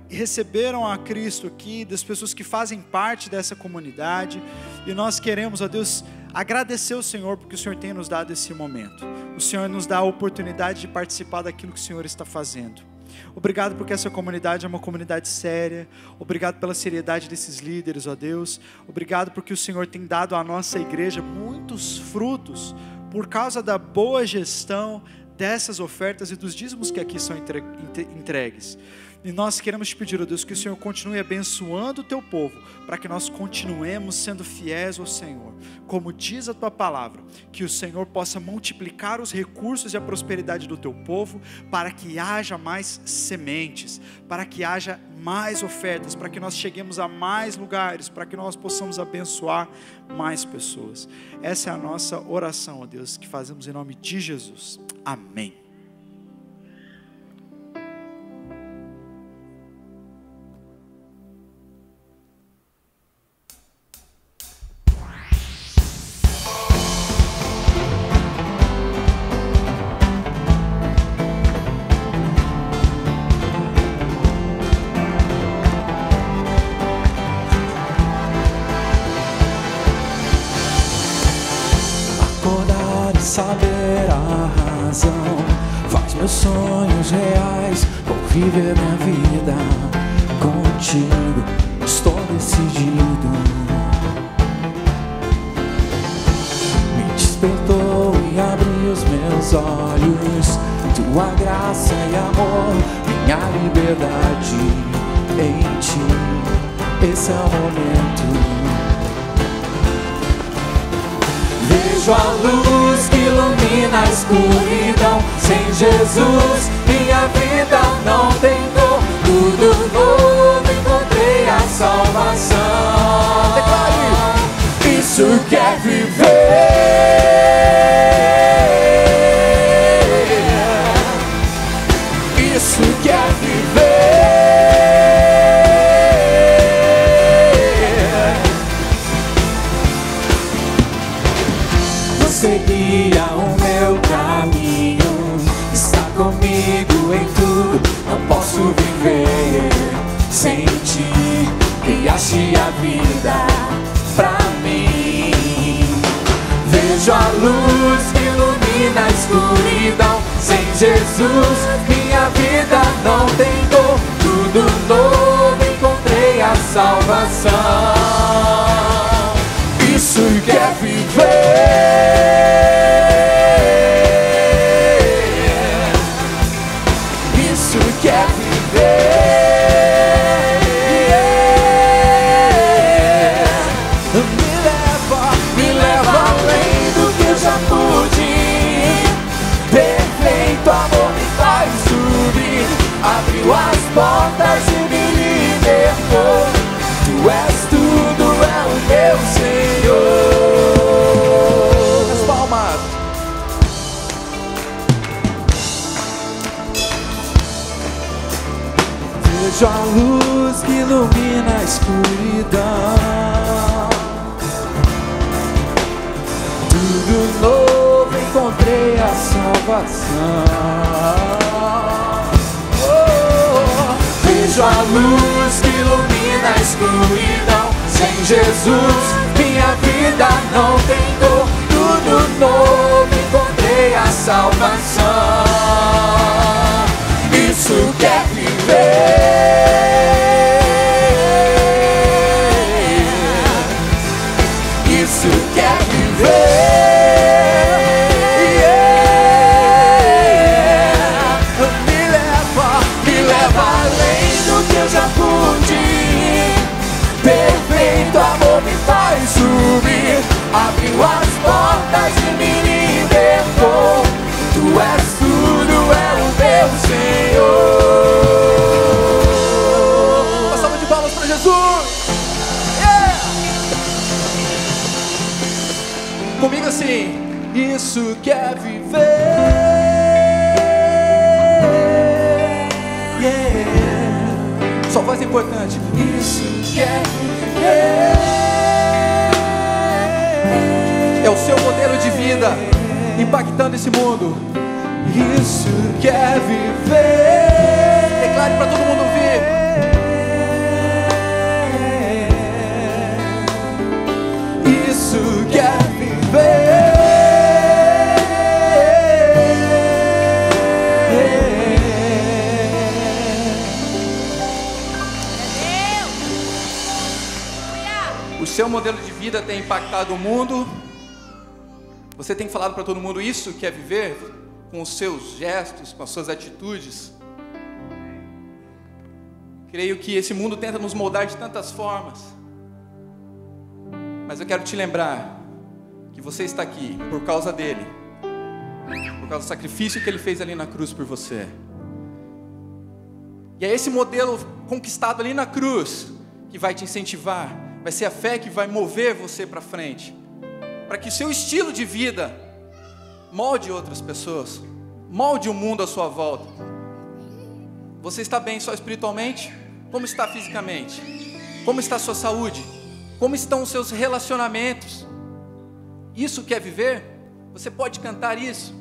receberam a Cristo aqui, das pessoas que fazem parte dessa comunidade, e nós queremos, ó Deus, agradecer ao Senhor porque o Senhor tem nos dado esse momento. O Senhor nos dá a oportunidade de participar daquilo que o Senhor está fazendo. Obrigado porque essa comunidade é uma comunidade séria. Obrigado pela seriedade desses líderes, ó Deus. Obrigado porque o Senhor tem dado à nossa igreja muitos frutos por causa da boa gestão dessas ofertas e dos dízimos que aqui são entregues. E nós queremos te pedir, ó Deus, que o Senhor continue abençoando o teu povo, para que nós continuemos sendo fiéis ao Senhor. Como diz a tua palavra, que o Senhor possa multiplicar os recursos e a prosperidade do teu povo, para que haja mais sementes, para que haja mais ofertas, para que nós cheguemos a mais lugares, para que nós possamos abençoar mais pessoas. Essa é a nossa oração, ó Deus, que fazemos em nome de Jesus. Amém. Saber a razão faz meus sonhos reais. Vou viver minha vida contigo, estou decidido. Me despertou e abriu os meus olhos. Tua graça e amor, minha liberdade em ti. Esse é o momento. Vejo a luz que ilumina a escuridão. Sem Jesus, minha vida não tem dor. Tudo novo, encontrei a salvação. Isso que é viver. Isso que é viver. Seguia o meu caminho, está comigo em tudo, não posso viver sem ti. Criaste a vida pra mim. Vejo a luz que ilumina a escuridão. Sem Jesus, minha vida não tem dor. Tudo novo, encontrei a salvação. Isso que é viver. Quer viver, me leva além do que eu já pude. Perfeito amor me faz subir, abriu as portas e me libertou. Tu és tudo, é o meu Senhor. As palmas. Vejo a luz que ilumina a escuridão. Tudo novo, encontrei a salvação. Vejo a luz que ilumina a escuridão. Sem Jesus, minha vida não tem dor. Tudo novo, encontrei a salvação. Isso que é viver. Isso que é viver. Me leva além do que eu já pude. Perfeito amor me faz quero subir. Abriu as portas e me libertou. Tu és tudo, é o meu Senhor. Uma salva de palmas para Jesus. Yeah! Comigo assim. Isso que é viver. Yeah. Só voz importante. Isso que é viver. É o seu modelo de vida impactando esse mundo. Isso que é viver. Declare para todo mundo ouvir. Isso que é viver. O seu modelo de vida tem impactado o mundo. Você tem falado para todo mundo isso que é viver, com os seus gestos, com as suas atitudes. Creio que esse mundo tenta nos moldar de tantas formas. Mas eu quero te lembrar que você está aqui por causa dele, por causa do sacrifício que ele fez ali na cruz por você. E é esse modelo conquistado ali na cruz que vai te incentivar, vai ser a fé que vai mover você para frente, para que o seu estilo de vida molde outras pessoas, molde o mundo à sua volta. Você está bem só espiritualmente? Como está fisicamente? Como está a sua saúde? Como estão os seus relacionamentos? Isso quer viver? Você pode cantar isso?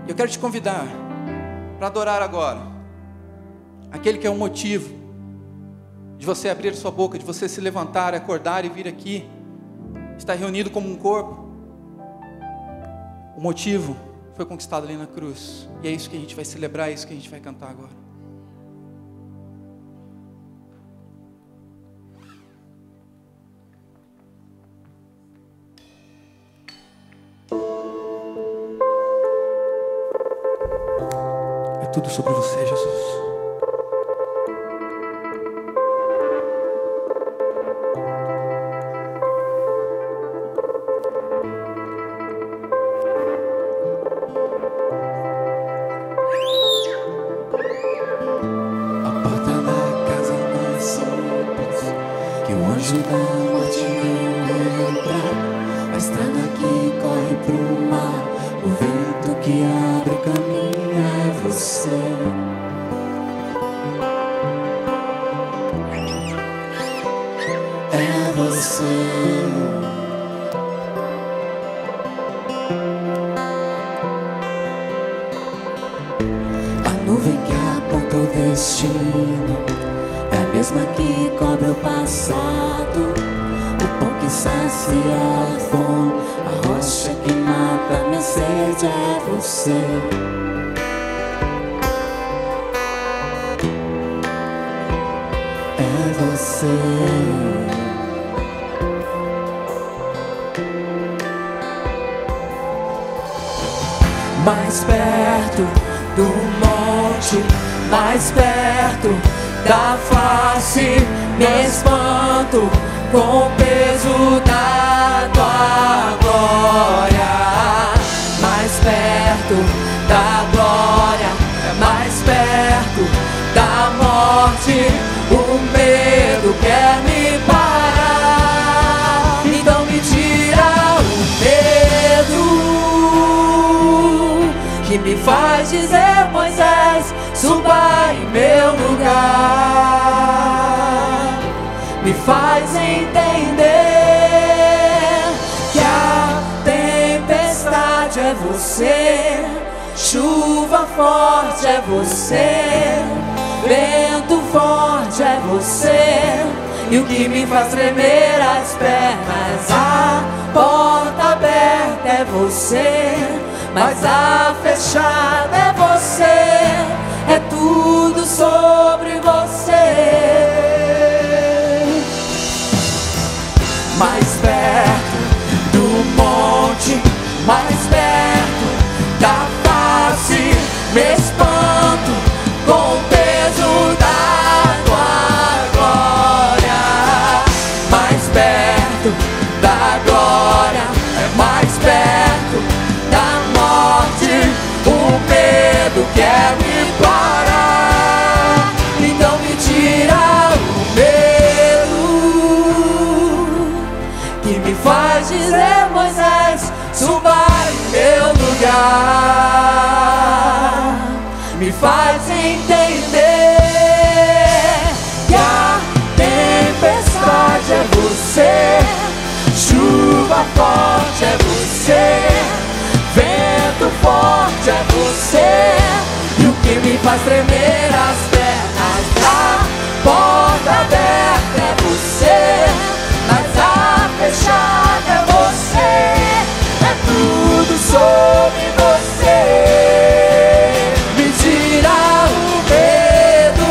Eu quero te convidar para adorar agora aquele que é o motivo de você abrir sua boca, de você se levantar, acordar e vir aqui, estar reunido como um corpo. O motivo foi conquistado ali na cruz, e é isso que a gente vai celebrar, é isso que a gente vai cantar agora. É tudo sobre você, Jesus. Mais perto do monte, mais perto da face, me espanto com o peso da tua glória. Mais perto da glória, mais perto da morte, o medo quer me parar, então me tira o medo que me faz dizer: Moisés, suba em meu lugar. Me faz entender que a tempestade é você, chuva forte é você, vento forte é você, e o que me faz tremer as pernas, a porta aberta é você, mas a fechada é você, é tudo sobre você. Mais perto do monte, mais perto da face, me espanto com o peso da tua glória. me faz entender que a tempestade é você, chuva forte é você, vento forte é você, e o que me faz tremer as pernas, a porta aberta é você, mas a fechada é você, é tudo sobre você, me tira o medo,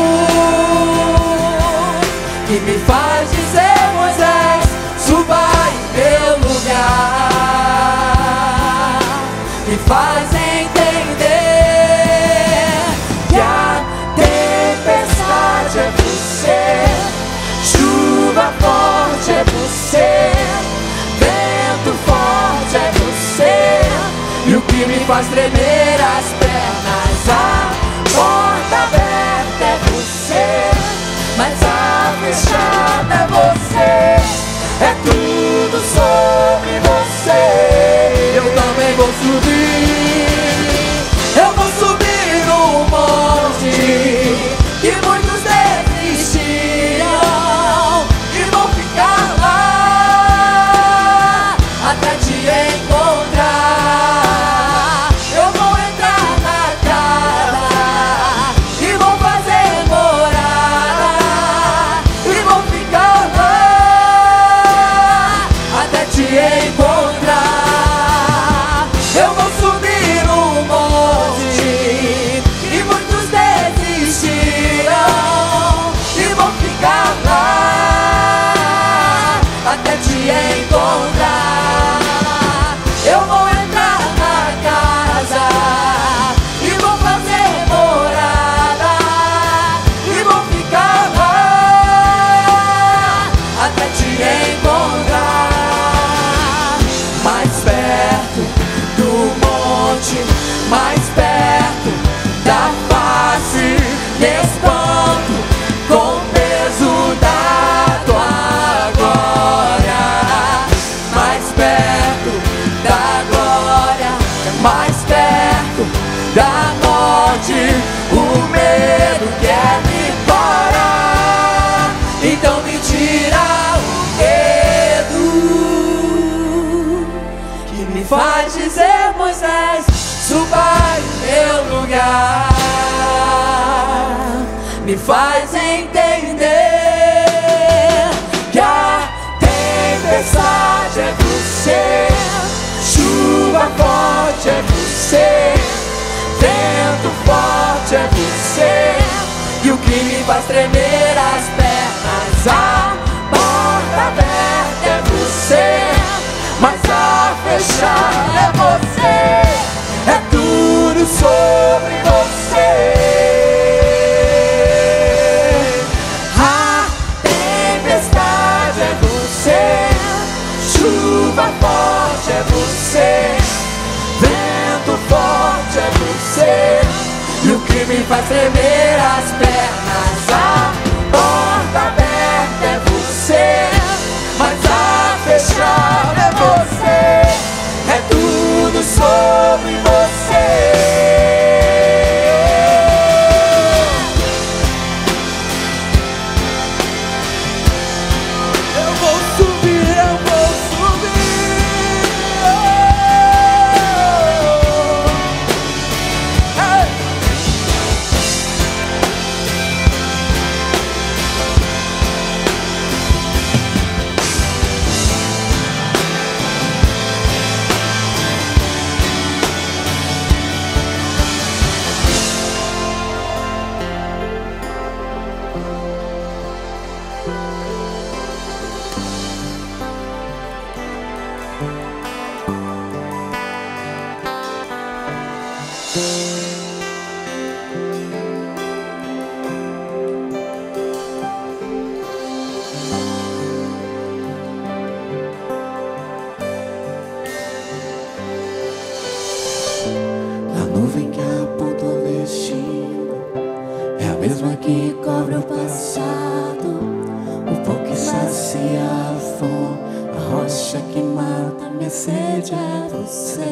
que me faz dizer, Moisés, suba em meu lugar, me faz entender que a tempestade é você, chuva forte é você, vento forte é você, e o que me faz tremer as pernas, a porta aberta é você, mas a fechada é você, é tudo sobre você. Eu também vou subir, eu vou subir no monte que muitos desistiram e vou ficar lá até te encontrar. Eu vou entrar na casa e vou fazer morada e vou ficar lá até te encontrar. Eu vou subir no monte e muitos desistirão e vou ficar lá até te encontrar. Eu vou entrar na casa e vou fazer morada e vou ficar lá até te encontrar. Mais perto do monte, mais perto da face, me espanto com o peso da tua glória. Mais perto da glória, mais perto da morte, o medo quer me parar, então me tira o medo, que me faz dizer, Moisés, suba em meu lugar, me faz entender que a tempestade é você, chuva forte é você, vento forte é você, e o que me faz tremer as pernas, a porta aberta é você, mas a fechada é você, é tudo sobre você. A tempestade é você, chuva forte é você, vento forte é você, e o que me faz tremer as pernas, a porta aberta é você, mas a fechada é você, é tudo sobre você. Eu vou subir, eu vou subir. Hey! nuvem que aponta o destino é a mesma que cobre o passado, o pão que sacia a fome, a rocha que mata minha sede é você.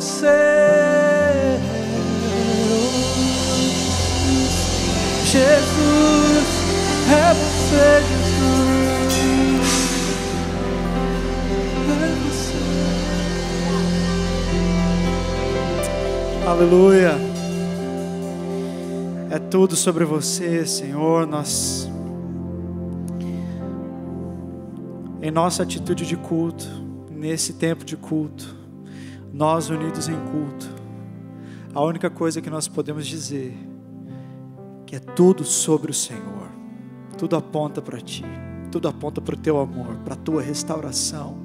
você, Jesus, é você, Jesus, é você. Aleluia. É tudo sobre você, Senhor. Nós, em nossa atitude de culto, nesse tempo de culto, nós unidos em culto, a única coisa que nós podemos dizer que é tudo sobre o Senhor. Tudo aponta para Ti, tudo aponta para o Teu amor, para a Tua restauração,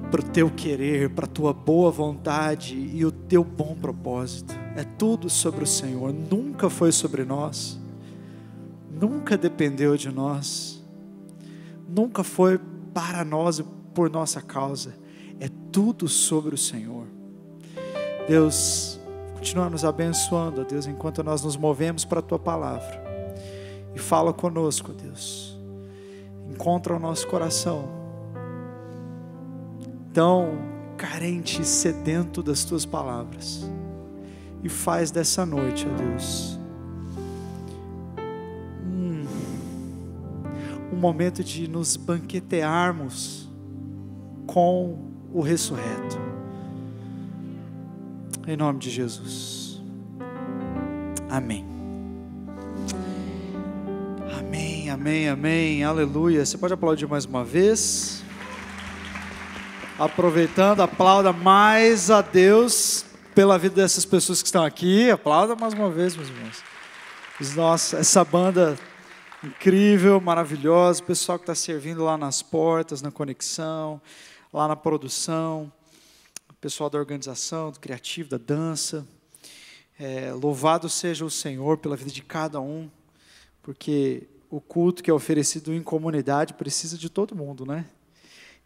para o Teu querer, para a Tua boa vontade e o Teu bom propósito. É tudo sobre o Senhor. Nunca foi sobre nós, nunca dependeu de nós, nunca foi para nós e por nossa causa. É tudo sobre o Senhor. Deus, continua nos abençoando, ó Deus, enquanto nós nos movemos para a Tua palavra. E fala conosco, ó Deus. Encontra o nosso coração tão carente e sedento das Tuas palavras. E faz dessa noite, ó Deus, um momento de nos banquetearmos com o ressurreto. Em nome de Jesus. Amém. Amém, amém, amém. Aleluia. Você pode aplaudir mais uma vez. Aproveitando, aplauda mais a Deus pela vida dessas pessoas que estão aqui. Aplauda mais uma vez, meus irmãos. Nossa, essa banda incrível, maravilhosa. O pessoal que está servindo lá nas portas, na conexão, lá na produção. O pessoal da organização, do criativo, da dança. Louvado seja o Senhor pela vida de cada um. Porque o culto que é oferecido em comunidade precisa de todo mundo, né?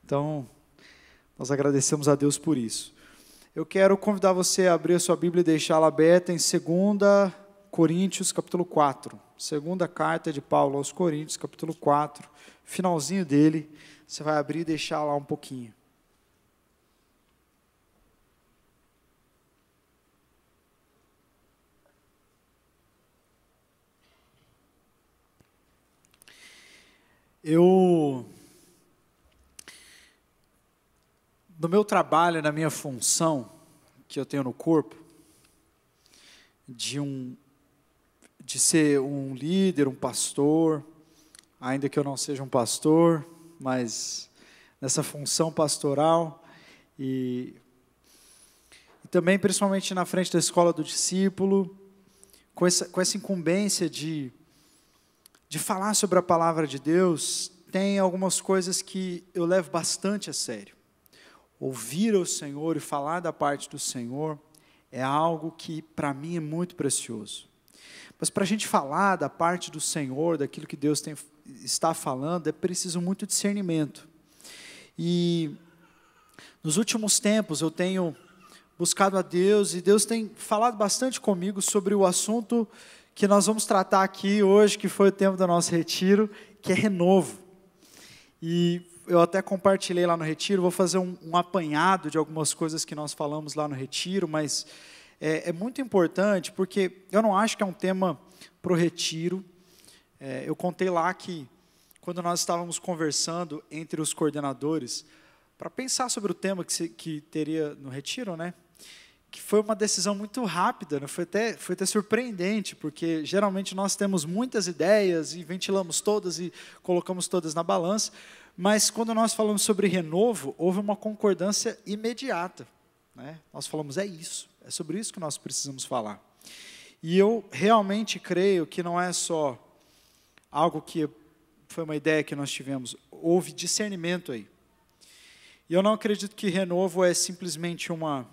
Então, nós agradecemos a Deus por isso. Eu quero convidar você a abrir a sua Bíblia e deixá-la aberta em 2 Coríntios, capítulo 4. Segunda carta de Paulo aos Coríntios, capítulo 4. Finalzinho dele, você vai abrir e deixar lá um pouquinho. No meu trabalho, na minha função que eu tenho no corpo, de ser um líder, um pastor, ainda que eu não seja um pastor, mas nessa função pastoral, e também principalmente na frente da escola do discípulo, com essa incumbência de falar sobre a palavra de Deus, tem algumas coisas que eu levo bastante a sério. Ouvir o Senhor e falar da parte do Senhor é algo que para mim é muito precioso. Mas para a gente falar da parte do Senhor, daquilo que Deus está falando, é preciso muito discernimento. E nos últimos tempos eu tenho buscado a Deus e Deus tem falado bastante comigo sobre o assunto que nós vamos tratar aqui hoje, que foi o tema do nosso retiro, que é renovo. E eu até compartilhei lá no retiro, vou fazer um apanhado de algumas coisas que nós falamos lá no retiro, mas é muito importante, porque eu não acho que é um tema para o retiro. Eu contei lá que, quando nós estávamos conversando entre os coordenadores, para pensar sobre o tema que teria no retiro, né? Que foi uma decisão muito rápida, né? Foi até surpreendente, porque geralmente nós temos muitas ideias e ventilamos todas e colocamos todas na balança, mas quando nós falamos sobre renovo, houve uma concordância imediata, né? Nós falamos, é isso, é sobre isso que nós precisamos falar. E eu realmente creio que não é só algo que foi uma ideia que nós tivemos, houve discernimento aí. E eu não acredito que renovo é simplesmente uma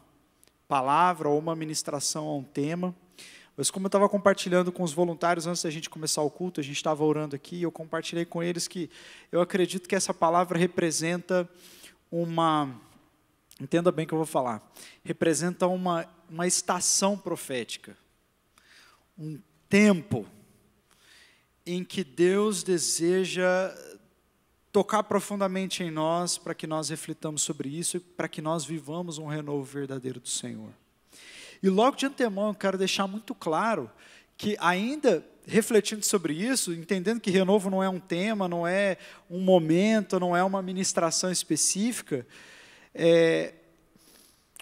palavra ou uma ministração a um tema, mas como eu estava compartilhando com os voluntários antes da gente começar o culto, a gente estava orando aqui, eu compartilhei com eles que eu acredito que essa palavra representa entenda bem o que eu vou falar, representa uma estação profética, um tempo em que Deus deseja tocar profundamente em nós, para que nós reflitamos sobre isso e para que nós vivamos um renovo verdadeiro do Senhor. E logo de antemão eu quero deixar muito claro que ainda refletindo sobre isso, entendendo que renovo não é um tema, não é um momento, não é uma ministração específica,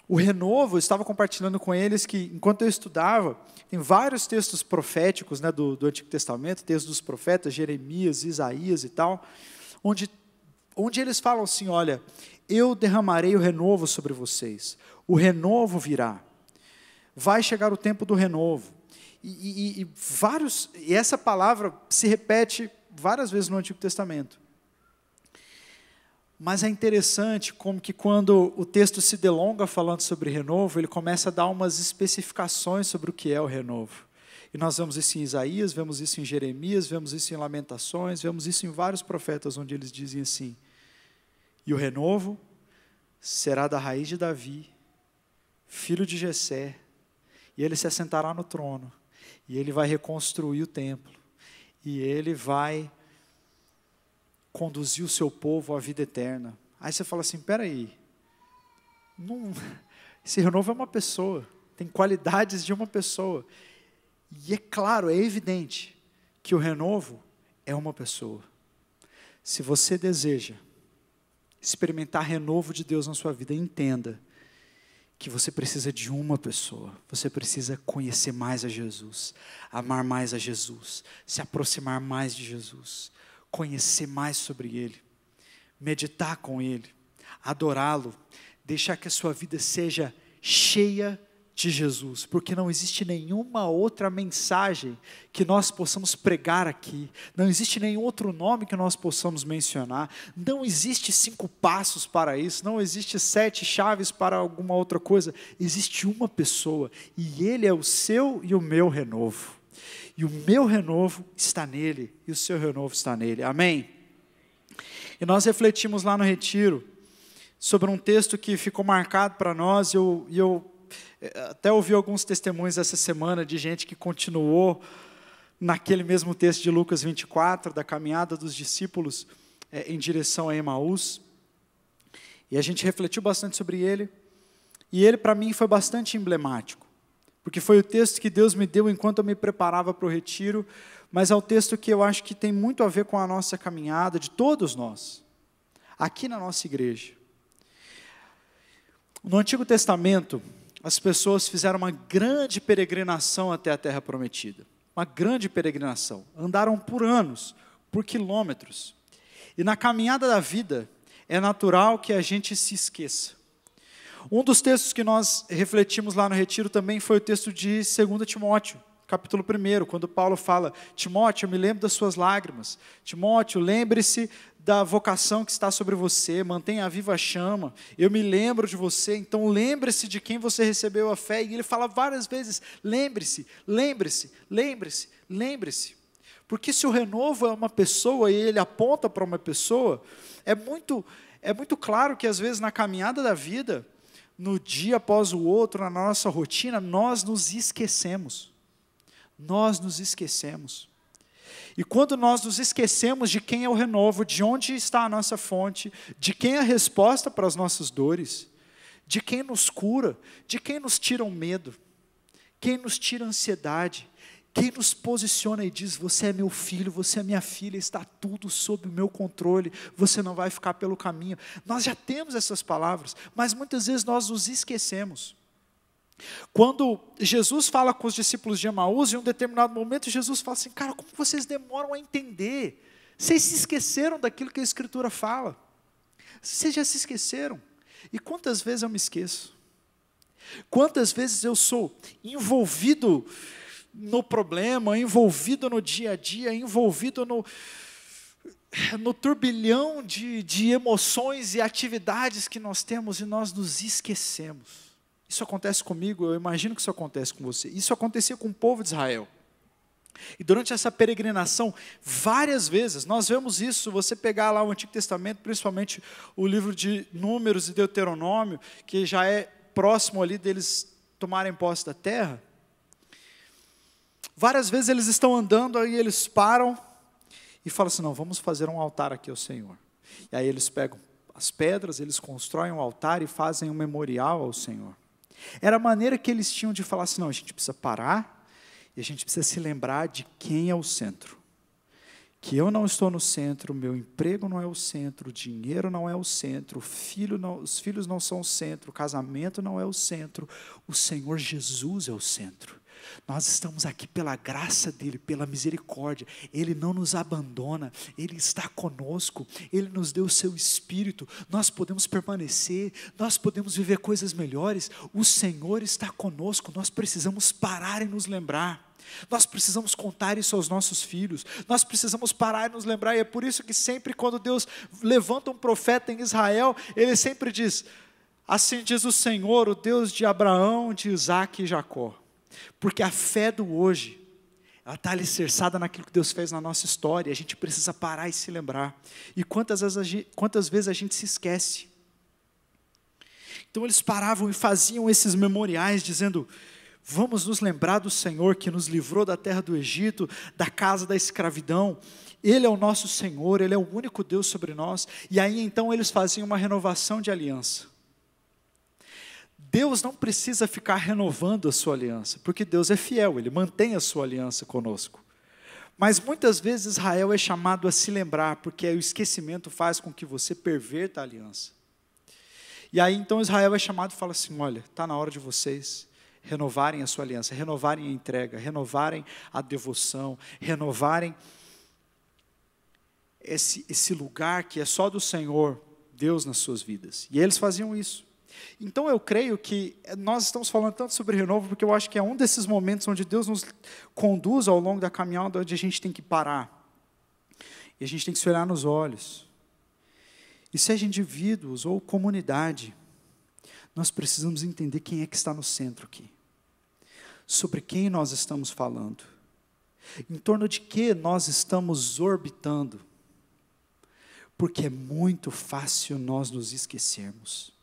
o renovo, eu estava compartilhando com eles que, enquanto eu estudava, tem vários textos proféticos, né, do Antigo Testamento, textos dos profetas, Jeremias, Isaías e tal, onde eles falam assim, olha, eu derramarei o renovo sobre vocês, o renovo virá, vai chegar o tempo do renovo. E essa palavra se repete várias vezes no Antigo Testamento. Mas é interessante como que quando o texto se delonga falando sobre renovo, ele começa a dar umas especificações sobre o que é o renovo. E nós vemos isso em Isaías, vemos isso em Jeremias, vemos isso em Lamentações, vemos isso em vários profetas, onde eles dizem assim, e o renovo será da raiz de Davi, filho de Jessé, e ele se assentará no trono, e ele vai reconstruir o templo, e ele vai conduzir o seu povo à vida eterna. Aí você fala assim, peraí, esse renovo é uma pessoa, tem qualidades de uma pessoa. E é claro, é evidente que o renovo é uma pessoa. Se você deseja experimentar renovo de Deus na sua vida, entenda que você precisa de uma pessoa, você precisa conhecer mais a Jesus, amar mais a Jesus, se aproximar mais de Jesus, conhecer mais sobre Ele, meditar com Ele, adorá-lo, deixar que a sua vida seja cheia de Jesus, porque não existe nenhuma outra mensagem que nós possamos pregar aqui, não existe nenhum outro nome que nós possamos mencionar, não existe 5 passos para isso, não existe 7 chaves para alguma outra coisa, existe uma pessoa, e Ele é o seu e o meu renovo, e o meu renovo está nele, e o seu renovo está nele, amém? E nós refletimos lá no retiro, sobre um texto que ficou marcado para nós, e eu até ouvi alguns testemunhos essa semana de gente que continuou naquele mesmo texto de Lucas 24, da caminhada dos discípulos em direção a Emaús. E a gente refletiu bastante sobre ele. E ele, para mim, foi bastante emblemático. Porque foi o texto que Deus me deu enquanto eu me preparava para o retiro. Mas é um texto que eu acho que tem muito a ver com a nossa caminhada, de todos nós. Aqui na nossa igreja. No Antigo Testamento, as pessoas fizeram uma grande peregrinação até a Terra Prometida. Uma grande peregrinação. Andaram por anos, por quilômetros. E na caminhada da vida, é natural que a gente se esqueça. Um dos textos que nós refletimos lá no retiro também foi o texto de 2 Timóteo, capítulo 1, quando Paulo fala, Timóteo, eu me lembro das suas lágrimas. Timóteo, lembre-se da vocação que está sobre você, mantenha a viva a chama, eu me lembro de você, então lembre-se de quem você recebeu a fé, e ele fala várias vezes, lembre-se, lembre-se, lembre-se, lembre-se, porque se o renovo é uma pessoa, e ele aponta para uma pessoa, é muito claro que às vezes na caminhada da vida, no dia após o outro, na nossa rotina, nós nos esquecemos, e quando nós nos esquecemos de quem é o renovo, de onde está a nossa fonte, de quem é a resposta para as nossas dores, de quem nos cura, de quem nos tira o medo, quem nos tira a ansiedade, quem nos posiciona e diz, você é meu filho, você é minha filha, está tudo sob o meu controle, você não vai ficar pelo caminho. Nós já temos essas palavras, mas muitas vezes nós nos esquecemos. Quando Jesus fala com os discípulos de Emaús, em um determinado momento, Jesus fala assim, cara, como vocês demoram a entender? Vocês se esqueceram daquilo que a Escritura fala. Vocês já se esqueceram. E quantas vezes eu me esqueço? Quantas vezes eu sou envolvido no problema, envolvido no dia a dia, envolvido no turbilhão de emoções e atividades que nós temos e nós nos esquecemos. Isso acontece comigo, eu imagino que isso acontece com você. Isso acontecia com o povo de Israel. E durante essa peregrinação, várias vezes, nós vemos isso, você pegar lá o Antigo Testamento, principalmente o livro de Números e Deuteronômio, que já é próximo ali deles tomarem posse da terra. Várias vezes eles estão andando, aí eles param e falam assim, não, vamos fazer um altar aqui ao Senhor. E aí eles pegam as pedras, eles constroem um altar e fazem um memorial ao Senhor. Era a maneira que eles tinham de falar assim, não, a gente precisa parar e a gente precisa se lembrar de quem é o centro. Que eu não estou no centro, meu emprego não é o centro, o dinheiro não é o centro, os filhos não são o centro, o casamento não é o centro, o Senhor Jesus é o centro. Nós estamos aqui pela graça dEle, pela misericórdia. Ele não nos abandona, Ele está conosco, Ele nos deu o seu Espírito, nós podemos permanecer, nós podemos viver coisas melhores. O Senhor está conosco, nós precisamos parar e nos lembrar. Nós precisamos contar isso aos nossos filhos, nós precisamos parar e nos lembrar, e é por isso que sempre quando Deus levanta um profeta em Israel, Ele sempre diz, assim diz o Senhor, o Deus de Abraão, de Isaque e Jacó. Porque a fé do hoje, ela está alicerçada naquilo que Deus fez na nossa história, a gente precisa parar e se lembrar. E quantas vezes a gente se esquece? Então eles paravam e faziam esses memoriais, dizendo, vamos nos lembrar do Senhor que nos livrou da terra do Egito, da casa da escravidão. Ele é o nosso Senhor, Ele é o único Deus sobre nós. E aí então eles faziam uma renovação de aliança. Deus não precisa ficar renovando a sua aliança, porque Deus é fiel, Ele mantém a sua aliança conosco. Mas muitas vezes Israel é chamado a se lembrar, porque o esquecimento faz com que você perverta a aliança. E aí então Israel é chamado e fala assim, olha, está na hora de vocês renovarem a sua aliança, renovarem a entrega, renovarem a devoção, renovarem esse lugar que é só do Senhor, Deus nas suas vidas. E eles faziam isso. Então eu creio que nós estamos falando tanto sobre renovo, porque eu acho que é um desses momentos onde Deus nos conduz ao longo da caminhada, onde a gente tem que parar. E a gente tem que se olhar nos olhos. E seja indivíduos ou comunidade, nós precisamos entender quem é que está no centro aqui. Sobre quem nós estamos falando. Em torno de que nós estamos orbitando. Porque é muito fácil nós nos esquecermos.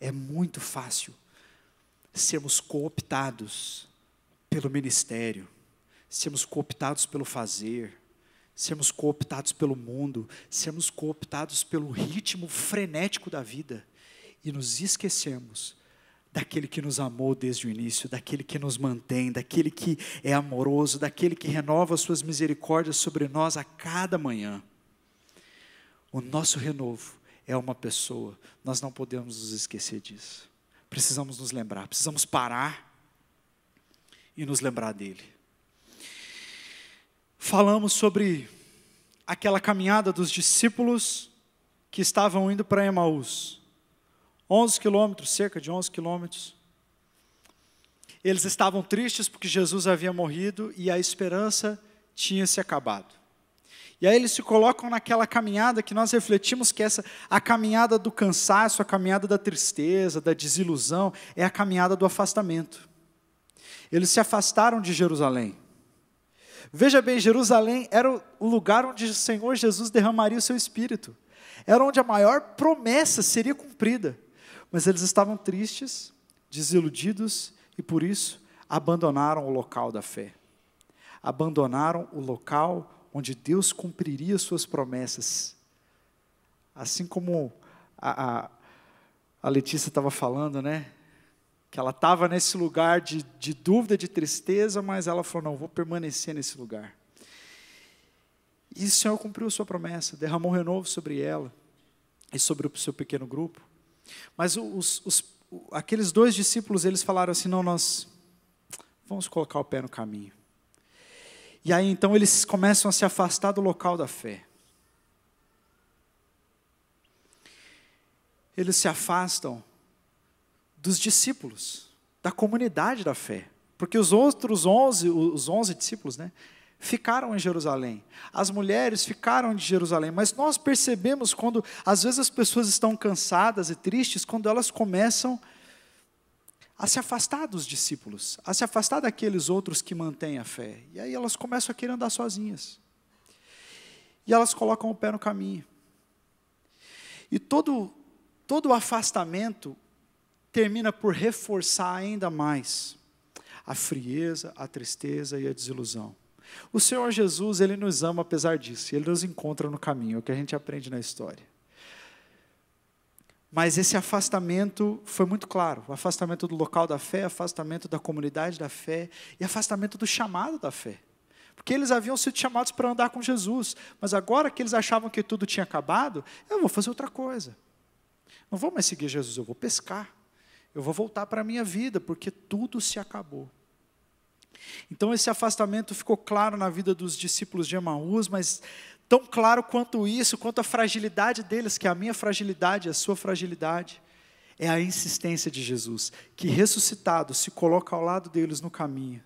É muito fácil sermos cooptados pelo ministério, sermos cooptados pelo fazer, sermos cooptados pelo mundo, sermos cooptados pelo ritmo frenético da vida e nos esquecermos daquele que nos amou desde o início, daquele que nos mantém, daquele que é amoroso, daquele que renova as suas misericórdias sobre nós a cada manhã. O nosso renovo é uma pessoa, nós não podemos nos esquecer disso. Precisamos nos lembrar, precisamos parar e nos lembrar dele. Falamos sobre aquela caminhada dos discípulos que estavam indo para Emaús. 11 quilômetros, cerca de 11 quilômetros. Eles estavam tristes porque Jesus havia morrido e a esperança tinha se acabado. E aí eles se colocam naquela caminhada que nós refletimos que a caminhada do cansaço, a caminhada da tristeza, da desilusão, é a caminhada do afastamento. Eles se afastaram de Jerusalém. Veja bem, Jerusalém era o lugar onde o Senhor Jesus derramaria o seu Espírito. Era onde a maior promessa seria cumprida. Mas eles estavam tristes, desiludidos e por isso abandonaram o local da fé. Abandonaram o local onde Deus cumpriria suas promessas. Assim como a Letícia estava falando, né? Que ela estava nesse lugar de dúvida, de tristeza, mas ela falou, não, vou permanecer nesse lugar. E o Senhor cumpriu a sua promessa, derramou renovo sobre ela e sobre o seu pequeno grupo. Mas aqueles dois discípulos, eles falaram assim, não, nós vamos colocar o pé no caminho. E aí então eles começam a se afastar do local da fé. Eles se afastam dos discípulos, da comunidade da fé. Porque os outros 11 discípulos, né, ficaram em Jerusalém. As mulheres ficaram em Jerusalém. Mas nós percebemos quando, às vezes as pessoas estão cansadas e tristes, quando elas começam a se afastar dos discípulos, a se afastar daqueles outros que mantêm a fé. E aí elas começam a querer andar sozinhas. E elas colocam o pé no caminho. E todo o afastamento termina por reforçar ainda mais a frieza, a tristeza e a desilusão. O Senhor Jesus, Ele nos ama apesar disso, Ele nos encontra no caminho, é o que a gente aprende na história. Mas esse afastamento foi muito claro. O afastamento do local da fé, afastamento da comunidade da fé e afastamento do chamado da fé. Porque eles haviam sido chamados para andar com Jesus. Mas agora que eles achavam que tudo tinha acabado, eu vou fazer outra coisa. Não vou mais seguir Jesus, eu vou pescar. Eu vou voltar para a minha vida, porque tudo se acabou. Então esse afastamento ficou claro na vida dos discípulos de Emaús, mas tão claro quanto isso, quanto a fragilidade deles, que é a minha fragilidade, a sua fragilidade, é a insistência de Jesus, que ressuscitado se coloca ao lado deles no caminho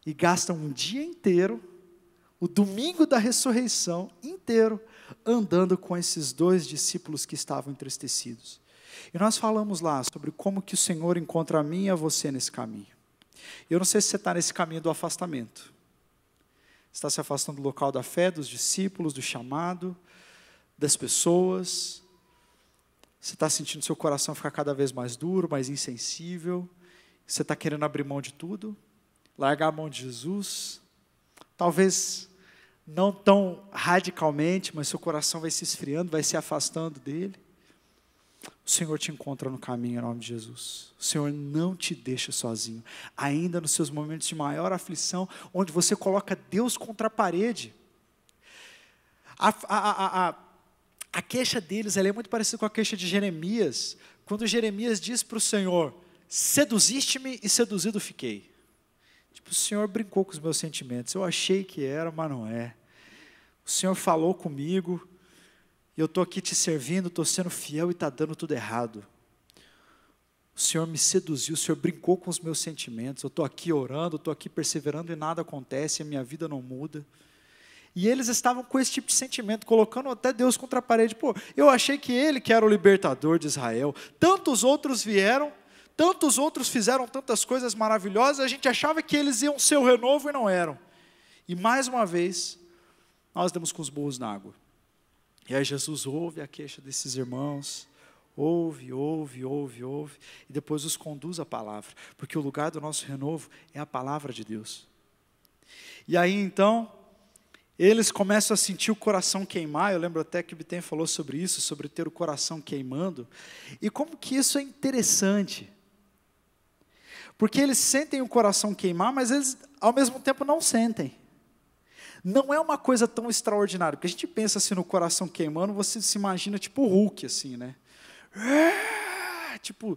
e gasta um dia inteiro, o domingo da ressurreição inteiro, andando com esses 2 discípulos que estavam entristecidos. E nós falamos lá sobre como que o Senhor encontra a mim e a você nesse caminho. Eu não sei se você está nesse caminho do afastamento. Está se afastando do local da fé, dos discípulos, do chamado, das pessoas. Você está sentindo seu coração ficar cada vez mais duro, mais insensível. Você está querendo abrir mão de tudo, largar a mão de Jesus. Talvez não tão radicalmente, mas seu coração vai se esfriando, vai se afastando dele. O Senhor te encontra no caminho em nome de Jesus. O Senhor não te deixa sozinho. Ainda nos seus momentos de maior aflição, onde você coloca Deus contra a parede. A queixa deles ela é muito parecida com a queixa de Jeremias. Quando Jeremias diz para o Senhor, seduziste-me e seduzido fiquei. Tipo, o Senhor brincou com os meus sentimentos. Eu achei que era, mas não é. O Senhor falou comigo. E eu estou aqui te servindo, estou sendo fiel e está dando tudo errado. O Senhor me seduziu, o Senhor brincou com os meus sentimentos. Eu estou aqui orando, estou aqui perseverando e nada acontece, a minha vida não muda. E eles estavam com esse tipo de sentimento, colocando até Deus contra a parede. Pô, eu achei que Ele que era o libertador de Israel. Tantos outros vieram, tantos outros fizeram tantas coisas maravilhosas, a gente achava que eles iam ser o renovo e não eram. E mais uma vez, nós demos com os burros na água. E aí Jesus ouve a queixa desses irmãos, ouve, e depois os conduz à palavra, porque o lugar do nosso renovo é a palavra de Deus. E aí então, eles começam a sentir o coração queimar. Eu lembro até que o Biten falou sobre isso, sobre ter o coração queimando, e como que isso é interessante, porque eles sentem o coração queimar, mas eles ao mesmo tempo não sentem. Não é uma coisa tão extraordinária, porque a gente pensa assim no coração queimando, você se imagina tipo o Hulk, assim, né? Tipo,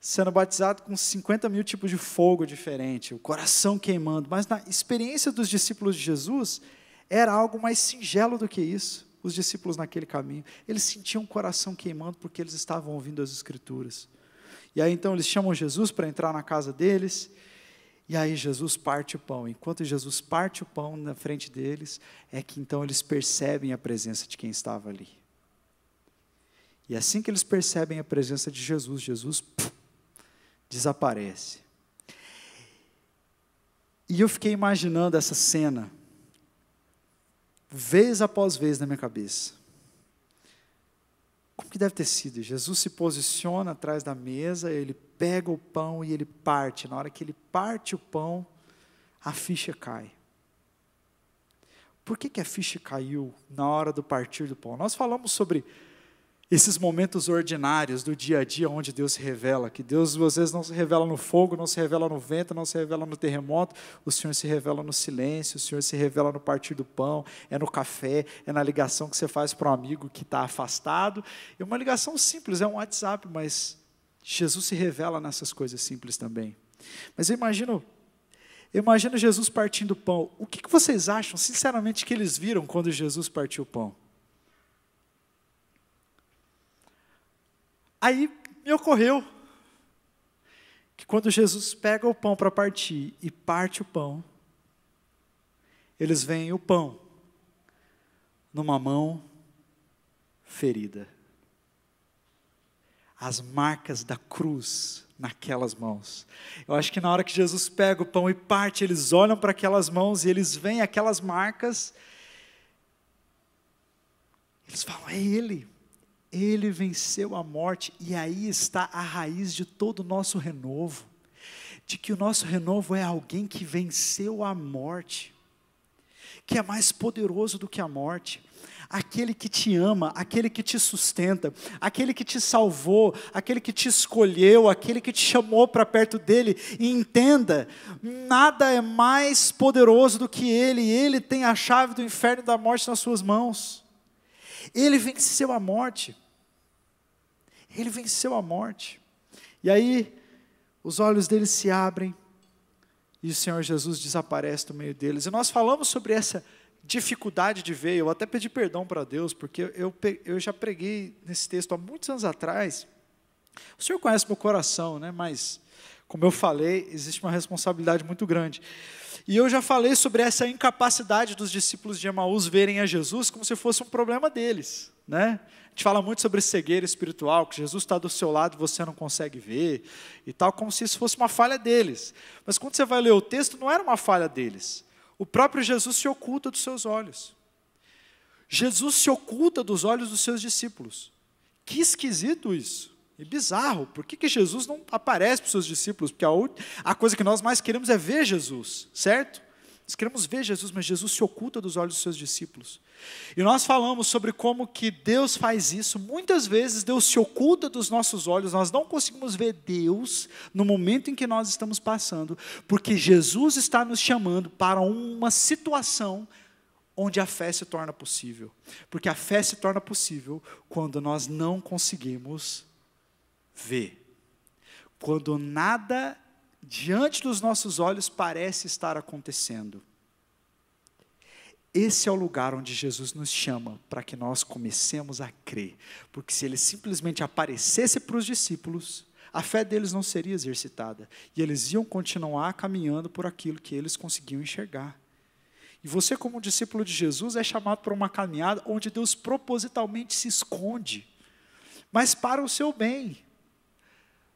sendo batizado com 50 mil tipos de fogo diferente, o coração queimando. Mas na experiência dos discípulos de Jesus, era algo mais singelo do que isso. Os discípulos naquele caminho, eles sentiam o coração queimando porque eles estavam ouvindo as Escrituras. E aí então eles chamam Jesus para entrar na casa deles. E aí Jesus parte o pão. Enquanto Jesus parte o pão na frente deles, é que então eles percebem a presença de quem estava ali. E assim que eles percebem a presença de Jesus, Jesus desaparece. E eu fiquei imaginando essa cena, vez após vez na minha cabeça. Como que deve ter sido? Jesus se posiciona atrás da mesa, ele pega o pão e ele parte. Na hora que ele parte o pão, a ficha cai. Por que a ficha caiu na hora do partir do pão? Nós falamos sobre esses momentos ordinários do dia a dia onde Deus se revela, que Deus às vezes não se revela no fogo, não se revela no vento, não se revela no terremoto, o Senhor se revela no silêncio, o Senhor se revela no partir do pão, é no café, é na ligação que você faz para um amigo que está afastado, é uma ligação simples, é um WhatsApp, mas Jesus se revela nessas coisas simples também. Mas eu imagino Jesus partindo o pão. O que vocês acham, sinceramente, que eles viram quando Jesus partiu o pão? Aí me ocorreu que quando Jesus pega o pão para partir e parte o pão, eles veem o pão numa mão ferida. As marcas da cruz naquelas mãos. Eu acho que na hora que Jesus pega o pão e parte, eles olham para aquelas mãos e eles veem aquelas marcas. Eles falam, é Ele. Ele venceu a morte, e aí está a raiz de todo o nosso renovo, de que o nosso renovo é alguém que venceu a morte, que é mais poderoso do que a morte. Aquele que te ama, aquele que te sustenta, aquele que te salvou, aquele que te escolheu, aquele que te chamou para perto dele. E entenda, nada é mais poderoso do que ele tem a chave do inferno e da morte nas suas mãos. Ele venceu a morte. Ele venceu a morte. E aí, os olhos deles se abrem e o Senhor Jesus desaparece do meio deles. E nós falamos sobre essa dificuldade de ver. Eu até pedi perdão para Deus, porque eu já preguei nesse texto há muitos anos atrás. O Senhor conhece meu coração, né? Mas, como eu falei, existe uma responsabilidade muito grande. E eu já falei sobre essa incapacidade dos discípulos de Emaús verem a Jesus como se fosse um problema deles, né? A gente fala muito sobre cegueira espiritual, que Jesus está do seu lado e você não consegue ver, e tal, como se isso fosse uma falha deles. Mas quando você vai ler o texto, não era uma falha deles. O próprio Jesus se oculta dos seus olhos. Jesus se oculta dos olhos dos seus discípulos. Que esquisito isso. E bizarro. Por que Jesus não aparece para os seus discípulos? Porque a coisa que nós mais queremos é ver Jesus, certo? Nós queremos ver Jesus, mas Jesus se oculta dos olhos dos seus discípulos. E nós falamos sobre como que Deus faz isso. Muitas vezes Deus se oculta dos nossos olhos, nós não conseguimos ver Deus no momento em que nós estamos passando, porque Jesus está nos chamando para uma situação onde a fé se torna possível. Porque a fé se torna possível quando nós não conseguimos ver. Quando nada diante dos nossos olhos parece estar acontecendo. Esse é o lugar onde Jesus nos chama para que nós comecemos a crer. Porque se ele simplesmente aparecesse para os discípulos, a fé deles não seria exercitada. E eles iam continuar caminhando por aquilo que eles conseguiam enxergar. E você, como discípulo de Jesus, é chamado para uma caminhada onde Deus propositalmente se esconde. Mas para o seu bem.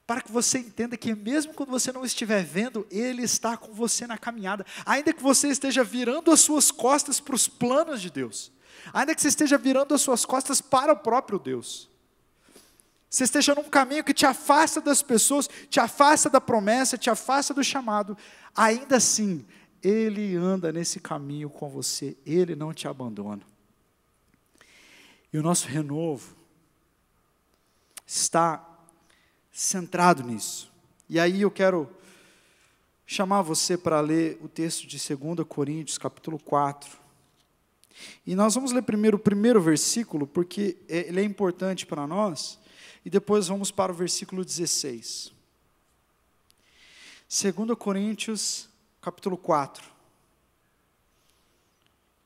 Para que você entenda que mesmo quando você não estiver vendo, Ele está com você na caminhada. Ainda que você esteja virando as suas costas para os planos de Deus. Ainda que você esteja virando as suas costas para o próprio Deus. Você esteja num caminho que te afasta das pessoas, te afasta da promessa, te afasta do chamado. Ainda assim, Ele anda nesse caminho com você. Ele não te abandona. E o nosso renovo está centrado nisso. E aí eu quero chamar você para ler o texto de 2 Coríntios, capítulo 4. E nós vamos ler primeiro o primeiro versículo, porque ele é importante para nós, e depois vamos para o versículo 16. 2 Coríntios, capítulo 4.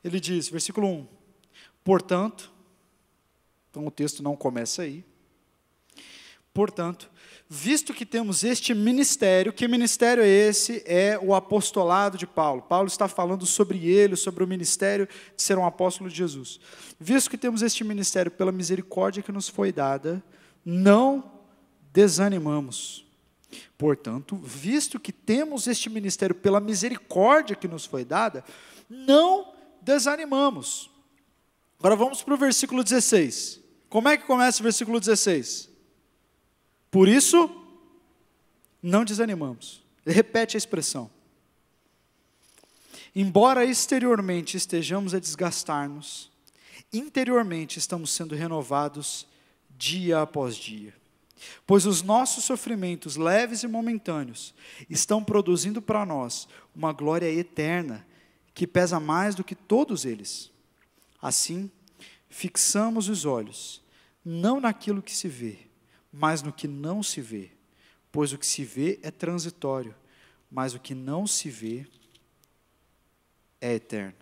Ele diz, versículo 1, portanto, então o texto não começa aí, portanto, visto que temos este ministério, que ministério é esse? É o apostolado de Paulo. Paulo está falando sobre ele, sobre o ministério de ser um apóstolo de Jesus. Visto que temos este ministério pela misericórdia que nos foi dada, não desanimamos. Portanto, visto que temos este ministério pela misericórdia que nos foi dada, não desanimamos. Agora vamos para o versículo 16. Como é que começa o versículo 16? Por isso, não desanimamos. Ele repete a expressão. Embora exteriormente estejamos a desgastar-nos, interiormente estamos sendo renovados dia após dia. Pois os nossos sofrimentos leves e momentâneos estão produzindo para nós uma glória eterna que pesa mais do que todos eles. Assim, fixamos os olhos, não naquilo que se vê, mas no que não se vê, pois o que se vê é transitório, mas o que não se vê é eterno.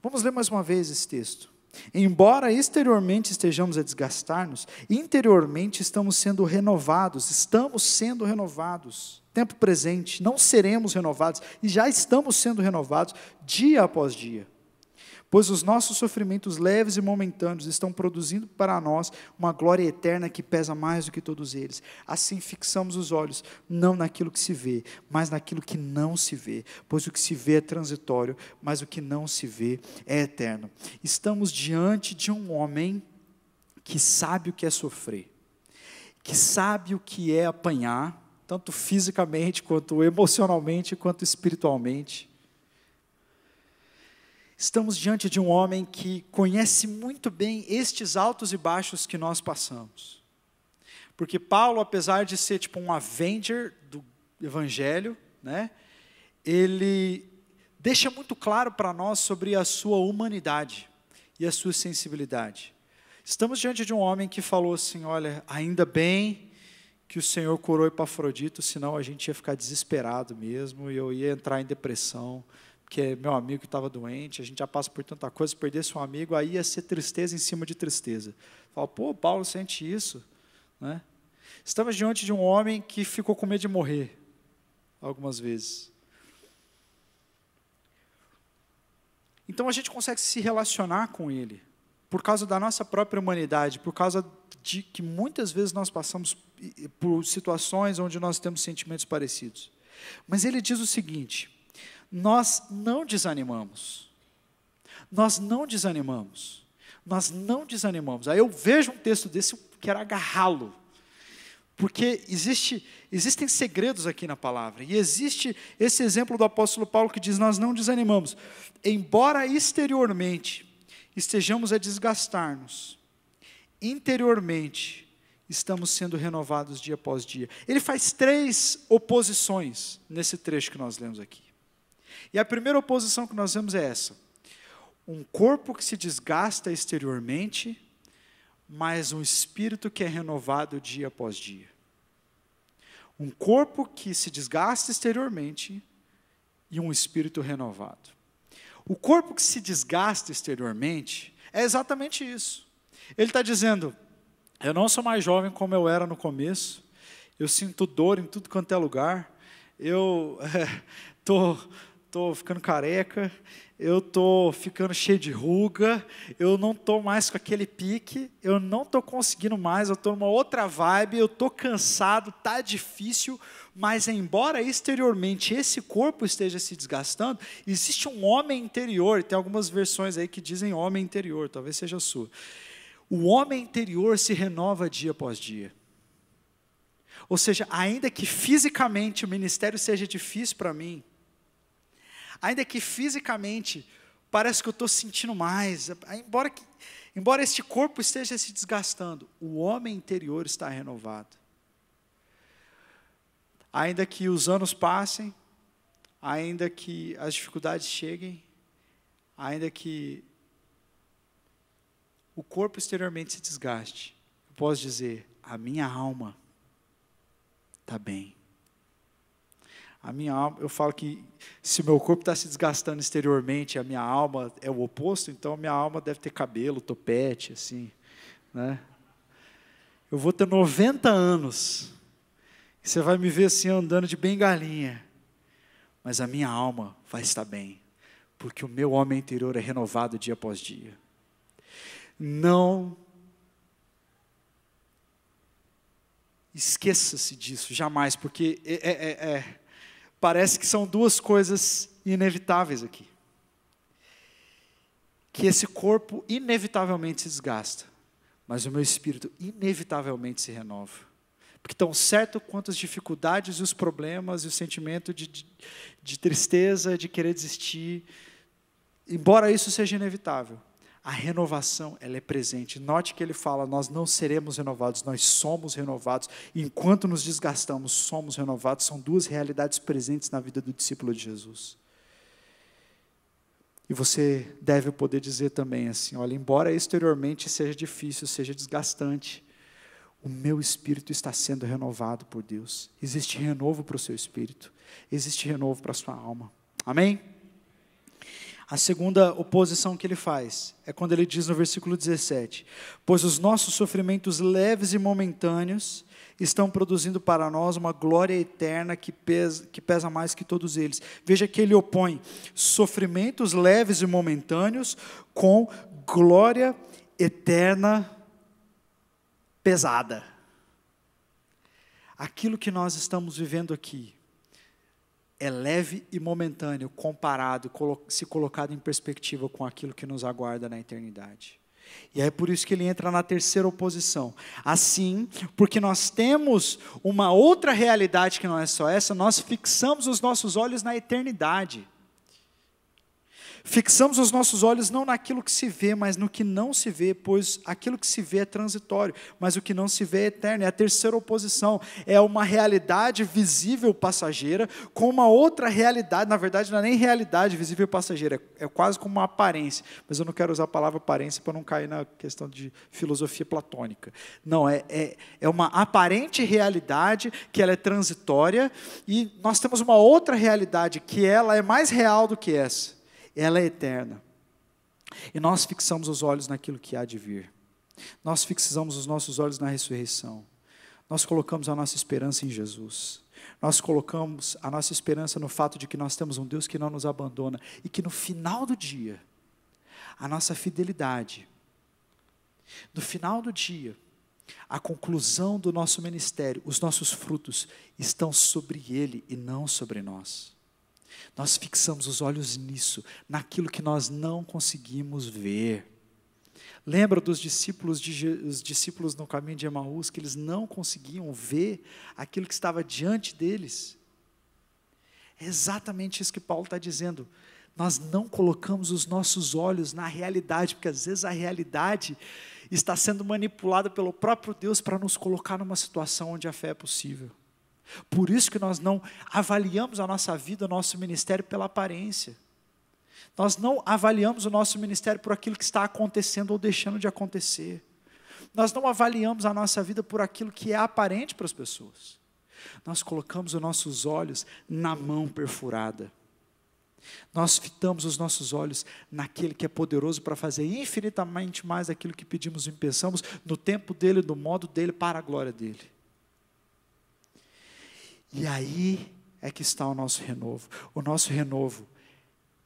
Vamos ler mais uma vez esse texto. Embora exteriormente estejamos a desgastar-nos, interiormente estamos sendo renovados, tempo presente, não seremos renovados, e já estamos sendo renovados dia após dia. Pois os nossos sofrimentos leves e momentâneos estão produzindo para nós uma glória eterna que pesa mais do que todos eles. Assim fixamos os olhos, não naquilo que se vê, mas naquilo que não se vê. Pois o que se vê é transitório, mas o que não se vê é eterno. Estamos diante de um homem que sabe o que é sofrer, que sabe o que é apanhar, tanto fisicamente, quanto emocionalmente, quanto espiritualmente. Estamos diante de um homem que conhece muito bem estes altos e baixos que nós passamos. Porque Paulo, apesar de ser tipo um Avenger do Evangelho, né, ele deixa muito claro para nós sobre a sua humanidade e a sua sensibilidade. Estamos diante de um homem que falou assim, olha, ainda bem que o Senhor curou Epafrodito, senão a gente ia ficar desesperado mesmo, e eu ia entrar em depressão, porque meu amigo que estava doente, a gente já passa por tanta coisa, se perdesse um amigo, aí ia ser tristeza em cima de tristeza. Fala, pô, Paulo sente isso, né? Estamos diante de um homem que ficou com medo de morrer, algumas vezes. Então a gente consegue se relacionar com ele, por causa da nossa própria humanidade, por causa de que muitas vezes nós passamos por situações onde nós temos sentimentos parecidos. Mas ele diz o seguinte, nós não desanimamos. Nós não desanimamos. Nós não desanimamos. Aí eu vejo um texto desse, eu quero agarrá-lo. Porque existem segredos aqui na palavra. E existe esse exemplo do apóstolo Paulo que diz, nós não desanimamos. Embora exteriormente estejamos a desgastar-nos, interiormente estamos sendo renovados dia após dia. Ele faz 3 oposições nesse trecho que nós lemos aqui. E a primeira oposição que nós vemos é essa. Um corpo que se desgasta exteriormente, mas um espírito que é renovado dia após dia. Um corpo que se desgasta exteriormente e um espírito renovado. O corpo que se desgasta exteriormente é exatamente isso. Ele está dizendo, eu não sou mais jovem como eu era no começo, eu sinto dor em tudo quanto é lugar, eu tô ficando careca, eu estou ficando cheio de ruga, eu não estou mais com aquele pique, eu não estou conseguindo mais, eu estou numa outra vibe, eu estou cansado, está difícil, mas embora exteriormente esse corpo esteja se desgastando, existe um homem interior, tem algumas versões aí que dizem homem interior, talvez seja a sua. O homem interior se renova dia após dia. Ou seja, ainda que fisicamente o ministério seja difícil para mim, ainda que fisicamente parece que eu estou sentindo mais, embora este corpo esteja se desgastando, o homem interior está renovado. Ainda que os anos passem, ainda que as dificuldades cheguem, ainda que o corpo exteriormente se desgaste, eu posso dizer, a minha alma está bem. A minha alma, eu falo que se o meu corpo está se desgastando exteriormente, a minha alma é o oposto, então a minha alma deve ter cabelo, topete, assim, né? Eu vou ter 90 anos, e você vai me ver assim andando de bengalinha, mas a minha alma vai estar bem, porque o meu homem interior é renovado dia após dia. Não esqueça-se disso, jamais, porque parece que são 2 coisas inevitáveis aqui. Que esse corpo inevitavelmente se desgasta, mas o meu espírito inevitavelmente se renova. Porque tão certo quanto as dificuldades e os problemas e o sentimento de tristeza, de querer desistir, embora isso seja inevitável, a renovação, ela é presente. Note que ele fala, nós não seremos renovados, nós somos renovados. E enquanto nos desgastamos, somos renovados. São 2 realidades presentes na vida do discípulo de Jesus. E você deve poder dizer também assim, olha, embora exteriormente seja difícil, seja desgastante, o meu espírito está sendo renovado por Deus. Existe renovo para o seu espírito, existe renovo para a sua alma. Amém? A segunda oposição que ele faz é quando ele diz no versículo 17, pois os nossos sofrimentos leves e momentâneos estão produzindo para nós uma glória eterna que pesa mais que todos eles. Veja que ele opõe sofrimentos leves e momentâneos com glória eterna pesada. Aquilo que nós estamos vivendo aqui é leve e momentâneo comparado, se colocado em perspectiva com aquilo que nos aguarda na eternidade. E é por isso que ele entra na terceira oposição. Assim, porque nós temos uma outra realidade que não é só essa, nós fixamos os nossos olhos na eternidade. Fixamos os nossos olhos não naquilo que se vê, mas no que não se vê, pois aquilo que se vê é transitório, mas o que não se vê é eterno. É a terceira oposição, é uma realidade visível passageira com uma outra realidade, na verdade não é nem realidade visível passageira, é quase como uma aparência, mas eu não quero usar a palavra aparência para não cair na questão de filosofia platônica. Não, é uma aparente realidade que ela é transitória, e nós temos uma outra realidade que ela é mais real do que essa. Ela é eterna. E nós fixamos os olhos naquilo que há de vir. Nós fixamos os nossos olhos na ressurreição. Nós colocamos a nossa esperança em Jesus. Nós colocamos a nossa esperança no fato de que nós temos um Deus que não nos abandona e que no final do dia, a nossa fidelidade, no final do dia, a conclusão do nosso ministério, os nossos frutos estão sobre Ele e não sobre nós. Nós fixamos os olhos nisso, naquilo que nós não conseguimos ver. Lembra dos discípulos, os discípulos no caminho de Emaús, que eles não conseguiam ver aquilo que estava diante deles? É exatamente isso que Paulo está dizendo. Nós não colocamos os nossos olhos na realidade, porque às vezes a realidade está sendo manipulada pelo próprio Deus para nos colocar numa situação onde a fé é possível. Por isso que nós não avaliamos a nossa vida, o nosso ministério pela aparência. Nós não avaliamos o nosso ministério por aquilo que está acontecendo ou deixando de acontecer. Nós não avaliamos a nossa vida por aquilo que é aparente para as pessoas. Nós colocamos os nossos olhos na mão perfurada. Nós fitamos os nossos olhos naquele que é poderoso para fazer infinitamente mais daquilo que pedimos e pensamos, no tempo dele, no modo dele, para a glória dele. E aí é que está o nosso renovo. O nosso renovo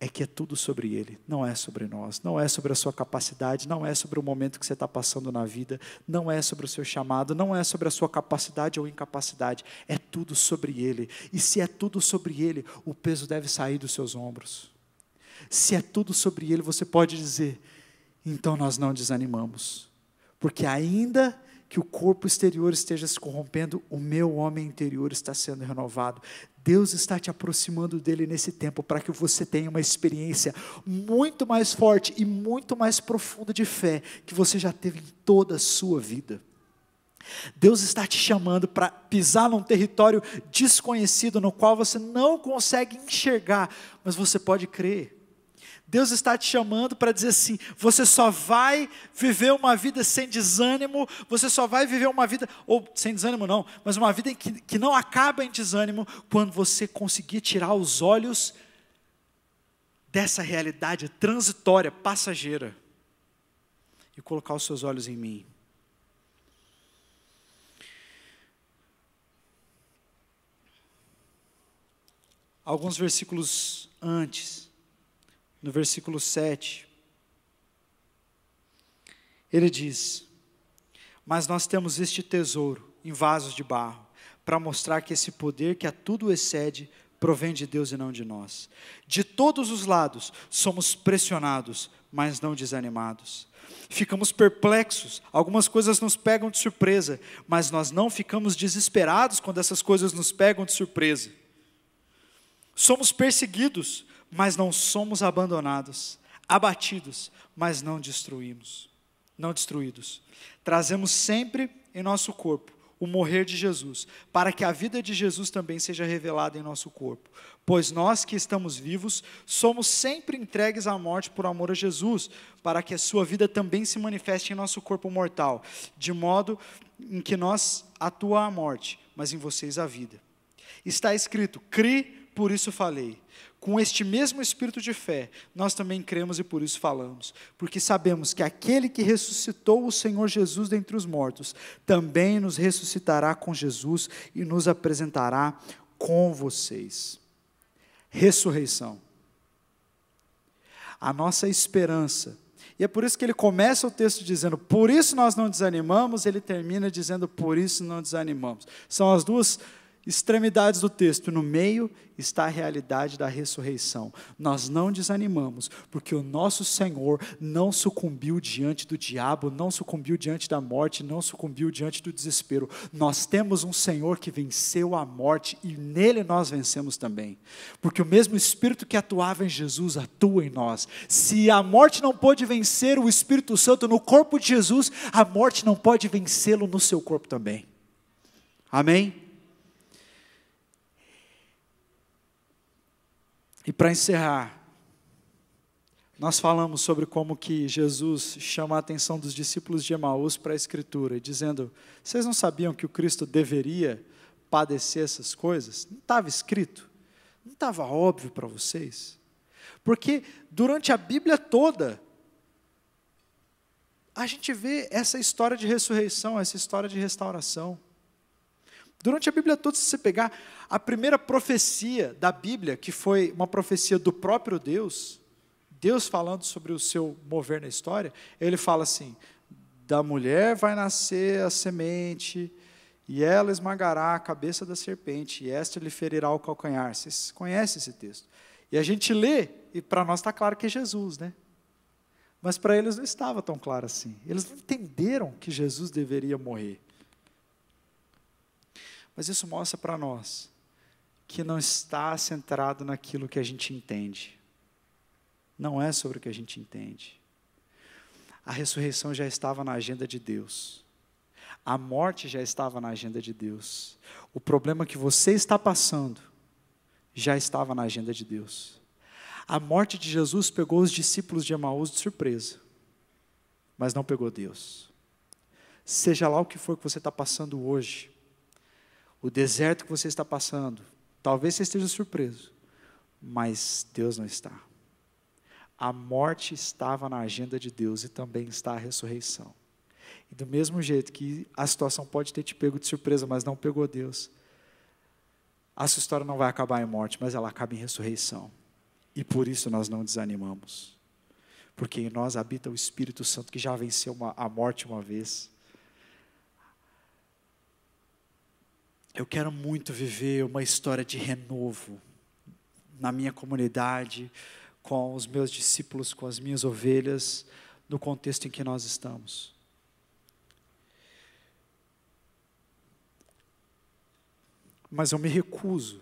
é que é tudo sobre Ele, não é sobre nós, não é sobre a sua capacidade, não é sobre o momento que você está passando na vida, não é sobre o seu chamado, não é sobre a sua capacidade ou incapacidade, é tudo sobre Ele. E se é tudo sobre Ele, o peso deve sair dos seus ombros. Se é tudo sobre Ele, você pode dizer, então nós não desanimamos, porque ainda que o corpo exterior esteja se corrompendo, o meu homem interior está sendo renovado. Deus está te aproximando dele nesse tempo, para que você tenha uma experiência muito mais forte e muito mais profunda de fé, que você já teve em toda a sua vida. Deus está te chamando para pisar num território desconhecido, no qual você não consegue enxergar, mas você pode crer. Deus está te chamando para dizer assim, você só vai viver uma vida sem desânimo, você só vai viver uma vida, ou sem desânimo não, mas uma vida que não acaba em desânimo, quando você conseguir tirar os olhos dessa realidade transitória, passageira, e colocar os seus olhos em mim. Alguns versículos antes, no versículo 7, ele diz, mas nós temos este tesouro em vasos de barro, para mostrar que esse poder que a tudo excede, provém de Deus e não de nós. De todos os lados, somos pressionados, mas não desanimados. Ficamos perplexos, algumas coisas nos pegam de surpresa, mas nós não ficamos desesperados quando essas coisas nos pegam de surpresa. Somos perseguidos, mas não somos abandonados, abatidos, mas não destruídos. Trazemos sempre em nosso corpo o morrer de Jesus, para que a vida de Jesus também seja revelada em nosso corpo. Pois nós que estamos vivos, somos sempre entregues à morte por amor a Jesus, para que a sua vida também se manifeste em nosso corpo mortal, de modo em que nós atua a morte, mas em vocês a vida. Está escrito, cri, por isso falei. Com este mesmo espírito de fé, nós também cremos e por isso falamos, porque sabemos que aquele que ressuscitou o Senhor Jesus dentre os mortos, também nos ressuscitará com Jesus e nos apresentará com vocês. Ressurreição. A nossa esperança, e é por isso que ele começa o texto dizendo, por isso nós não desanimamos, ele termina dizendo, por isso não desanimamos. São as duas extremidades do texto, no meio está a realidade da ressurreição. Nós não desanimamos, porque o nosso Senhor não sucumbiu diante do diabo, não sucumbiu diante da morte, não sucumbiu diante do desespero. Nós temos um Senhor que venceu a morte e nele nós vencemos também. Porque o mesmo Espírito que atuava em Jesus atua em nós. Se a morte não pôde vencer o Espírito Santo no corpo de Jesus, a morte não pode vencê-lo no seu corpo também. Amém? E para encerrar, nós falamos sobre como que Jesus chama a atenção dos discípulos de Emaús para a Escritura, dizendo, vocês não sabiam que o Cristo deveria padecer essas coisas? Não estava escrito? Não estava óbvio para vocês? Porque durante a Bíblia toda, a gente vê essa história de ressurreição, essa história de restauração. Durante a Bíblia toda, se você pegar a primeira profecia da Bíblia, que foi uma profecia do próprio Deus, Deus falando sobre o seu mover na história, ele fala assim, da mulher vai nascer a semente, e ela esmagará a cabeça da serpente, e esta lhe ferirá o calcanhar. Vocês conhecem esse texto? E a gente lê, e para nós está claro que é Jesus, né? Mas para eles não estava tão claro assim. Eles não entenderam que Jesus deveria morrer. Mas isso mostra para nós que não está centrado naquilo que a gente entende. Não é sobre o que a gente entende. A ressurreição já estava na agenda de Deus. A morte já estava na agenda de Deus. O problema que você está passando já estava na agenda de Deus. A morte de Jesus pegou os discípulos de Emaús de surpresa, mas não pegou Deus. Seja lá o que for que você está passando hoje, o deserto que você está passando, talvez você esteja surpreso, mas Deus não está. A morte estava na agenda de Deus e também está a ressurreição. E do mesmo jeito que a situação pode ter te pego de surpresa, mas não pegou Deus, a sua história não vai acabar em morte, mas ela acaba em ressurreição. E por isso nós não desanimamos. Porque em nós habita o Espírito Santo que já venceu a morte uma vez. Eu quero muito viver uma história de renovo na minha comunidade, com os meus discípulos, com as minhas ovelhas, no contexto em que nós estamos. Mas eu me recuso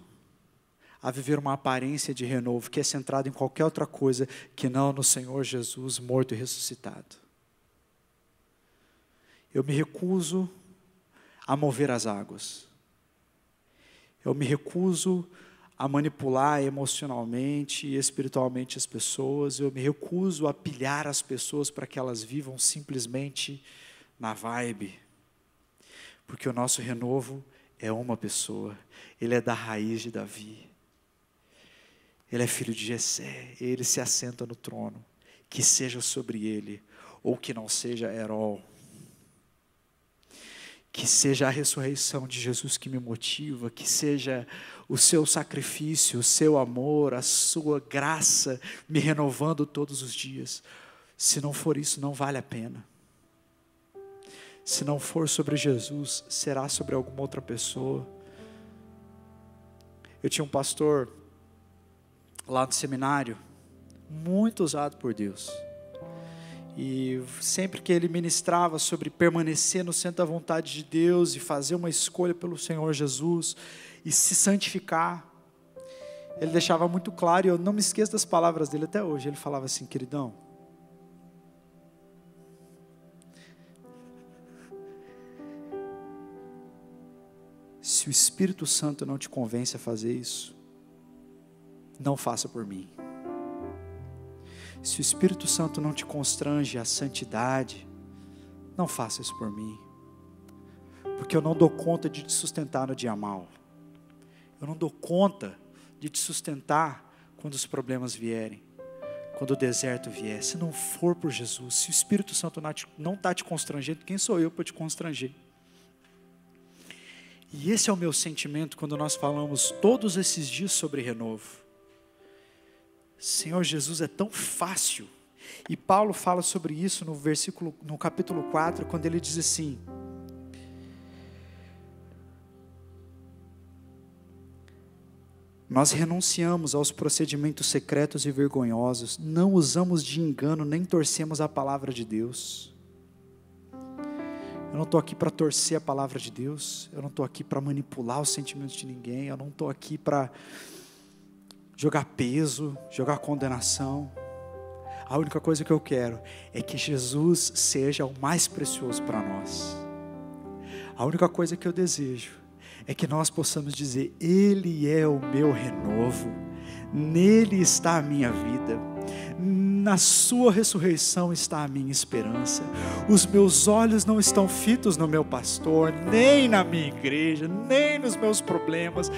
a viver uma aparência de renovo que é centrada em qualquer outra coisa que não no Senhor Jesus morto e ressuscitado. Eu me recuso a mover as águas. Eu me recuso a manipular emocionalmente e espiritualmente as pessoas. Eu me recuso a pilhar as pessoas para que elas vivam simplesmente na vibe. Porque o nosso renovo é uma pessoa. Ele é da raiz de Davi. Ele é filho de Jessé. Ele se assenta no trono. Que seja sobre ele, ou que não seja Herol. Que seja a ressurreição de Jesus que me motiva, que seja o seu sacrifício, o seu amor, a sua graça me renovando todos os dias. Se não for isso, não vale a pena. Se não for sobre Jesus, será sobre alguma outra pessoa. Eu tinha um pastor lá no seminário, muito usado por Deus. E sempre que ele ministrava sobre permanecer no centro da vontade de Deus e fazer uma escolha pelo Senhor Jesus e se santificar, ele deixava muito claro, e eu não me esqueço das palavras dele até hoje. Ele falava assim: queridão, se o Espírito Santo não te convence a fazer isso, não faça por mim. Se o Espírito Santo não te constrange à santidade, não faça isso por mim. Porque eu não dou conta de te sustentar no dia mau. Eu não dou conta de te sustentar quando os problemas vierem, quando o deserto vier. Se não for por Jesus, se o Espírito Santo não está te constrangendo, quem sou eu para te constranger? E esse é o meu sentimento quando nós falamos todos esses dias sobre renovo. Senhor Jesus, é tão fácil. E Paulo fala sobre isso no capítulo 4, quando ele diz assim: Nós renunciamos aos procedimentos secretos e vergonhosos, não usamos de engano, nem torcemos a palavra de Deus. Eu não estou aqui para torcer a palavra de Deus, eu não estou aqui para manipular os sentimentos de ninguém, eu não estou aqui para jogar peso, jogar condenação. A única coisa que eu quero é que Jesus seja o mais precioso para nós. A única coisa que eu desejo é que nós possamos dizer: Ele é o meu renovo, nele está a minha vida, na sua ressurreição está a minha esperança. Os meus olhos não estão fitos no meu pastor, nem na minha igreja, nem nos meus problemas,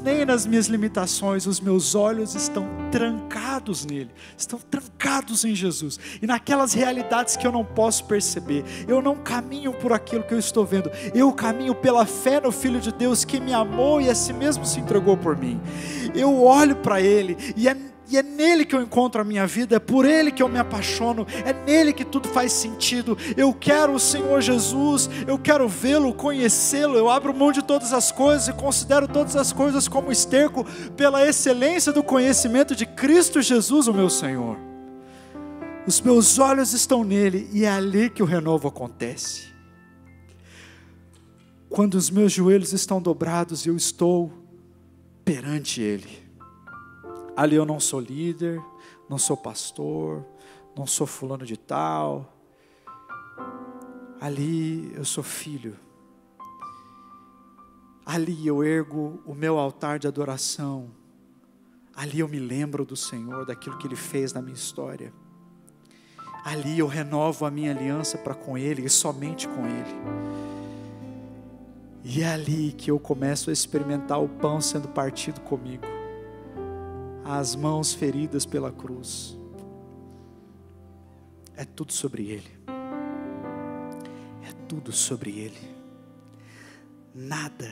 nem nas minhas limitações. Os meus olhos estão trancados nele, estão trancados em Jesus. E naquelas realidades que eu não posso perceber, eu não caminho por aquilo que eu estou vendo, eu caminho pela fé no Filho de Deus que me amou e a si mesmo se entregou por mim. Eu olho para ele e é nele que eu encontro a minha vida, é por ele que eu me apaixono, é nele que tudo faz sentido. Eu quero o Senhor Jesus, eu quero vê-lo, conhecê-lo. Eu abro mão de todas as coisas e considero todas as coisas como esterco pela excelência do conhecimento de Cristo Jesus, o meu Senhor. Os meus olhos estão nele e é ali que o renovo acontece. Quando os meus joelhos estão dobrados e eu estou perante ele. Ali eu não sou líder, não sou pastor, não sou fulano de tal. Ali eu sou filho. Ali eu ergo o meu altar de adoração. Ali eu me lembro do Senhor, daquilo que Ele fez na minha história. Ali eu renovo a minha aliança para com Ele e somente com Ele. E é ali que eu começo a experimentar o pão sendo partido comigo. As mãos feridas pela cruz. É tudo sobre Ele. É tudo sobre Ele. Nada,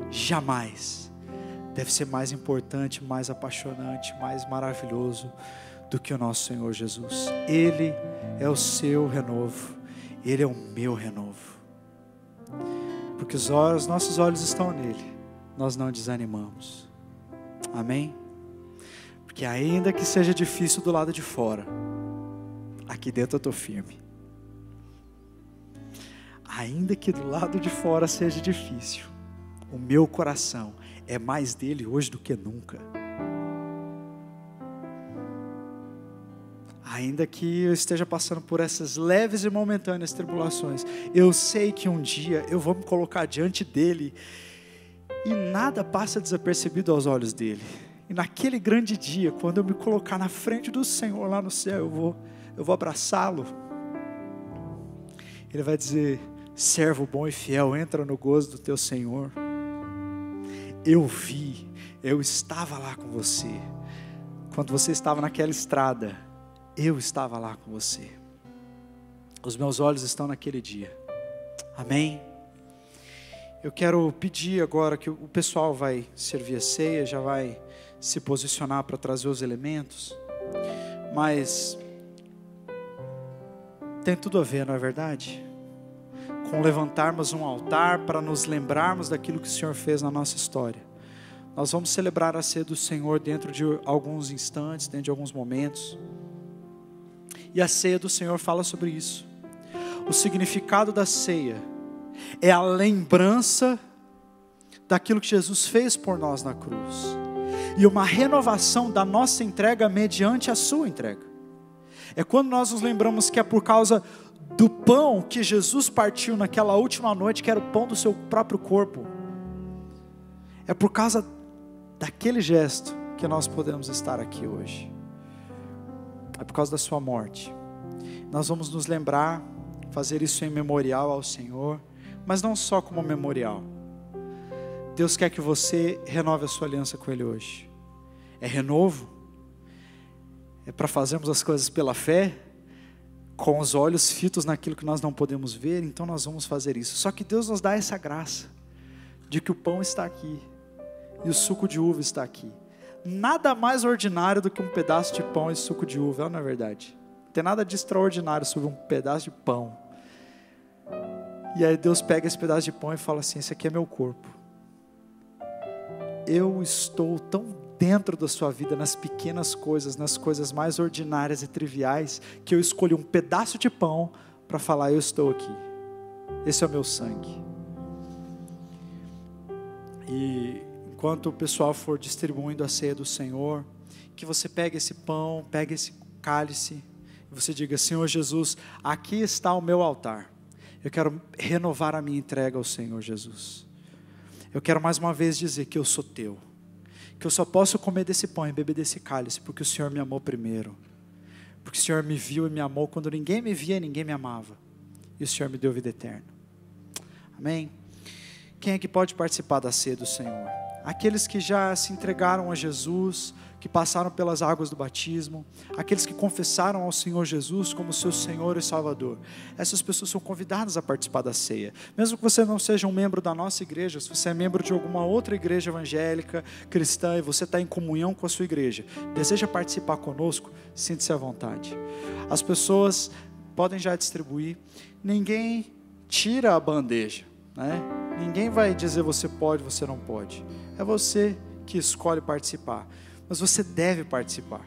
jamais deve ser mais importante, mais apaixonante, mais maravilhoso do que o nosso Senhor Jesus. Ele é o seu renovo. Ele é o meu renovo. Porque os nossos olhos estão nele. Nós não desanimamos. Amém? Porque ainda que seja difícil do lado de fora, aqui dentro eu estou firme. Ainda que do lado de fora seja difícil, o meu coração é mais dele hoje do que nunca. Ainda que eu esteja passando por essas leves e momentâneas tribulações, eu sei que um dia eu vou me colocar diante dele e nada passa desapercebido aos olhos dele. E naquele grande dia, quando eu me colocar na frente do Senhor lá no céu, eu vou abraçá-lo. Ele vai dizer: servo bom e fiel, entra no gozo do teu Senhor. Eu estava lá com você. Quando você estava naquela estrada, eu estava lá com você. Os meus olhos estão naquele dia. Amém? Eu quero pedir agora que o pessoal vai servir a ceia, já vai se posicionar para trazer os elementos. Mas tem tudo a ver, não é verdade? Com levantarmos um altar para nos lembrarmos daquilo que o Senhor fez na nossa história. Nós vamos celebrar a ceia do Senhor dentro de alguns instantes, dentro de alguns momentos. E a ceia do Senhor fala sobre isso. O significado da ceia é a lembrança daquilo que Jesus fez por nós na cruz. E uma renovação da nossa entrega mediante a sua entrega. É quando nós nos lembramos que é por causa do pão que Jesus partiu naquela última noite, que era o pão do seu próprio corpo. É por causa daquele gesto que nós podemos estar aqui hoje. É por causa da sua morte. Nós vamos nos lembrar, fazer isso em memorial ao Senhor, mas não só como memorial. Deus quer que você renove a sua aliança com Ele hoje. É renovo. É para fazermos as coisas pela fé, com os olhos fitos naquilo que nós não podemos ver, então nós vamos fazer isso. Só que Deus nos dá essa graça, de que o pão está aqui, e o suco de uva está aqui. Nada mais ordinário do que um pedaço de pão e suco de uva, não é verdade? Não tem nada de extraordinário sobre um pedaço de pão. E aí Deus pega esse pedaço de pão e fala assim: esse aqui é meu corpo. eu estou tão dentro da sua vida, nas pequenas coisas, nas coisas mais ordinárias e triviais, que eu escolhi um pedaço de pão para falar, eu estou aqui. Esse é o meu sangue. E enquanto o pessoal for distribuindo a ceia do Senhor, que você pegue esse pão, pegue esse cálice, e você diga, Senhor Jesus, aqui está o meu altar. Eu quero renovar a minha entrega ao Senhor Jesus. Eu quero mais uma vez dizer que eu sou teu. Que eu só posso comer desse pão e beber desse cálice porque o Senhor me amou primeiro. Porque o Senhor me viu e me amou quando ninguém me via e ninguém me amava. E o Senhor me deu vida eterna. Amém? Quem é que pode participar da ceia do Senhor? Aqueles que já se entregaram a Jesus, que passaram pelas águas do batismo, aqueles que confessaram ao Senhor Jesus como seu Senhor e Salvador. Essas pessoas são convidadas a participar da ceia. Mesmo que você não seja um membro da nossa igreja, se você é membro de alguma outra igreja evangélica, cristã, e você está em comunhão com a sua igreja, deseja participar conosco, sinta-se à vontade. As pessoas podem já distribuir, ninguém tira a bandeja, né? Ninguém vai dizer você pode, você não pode. É você que escolhe participar. Mas você deve participar.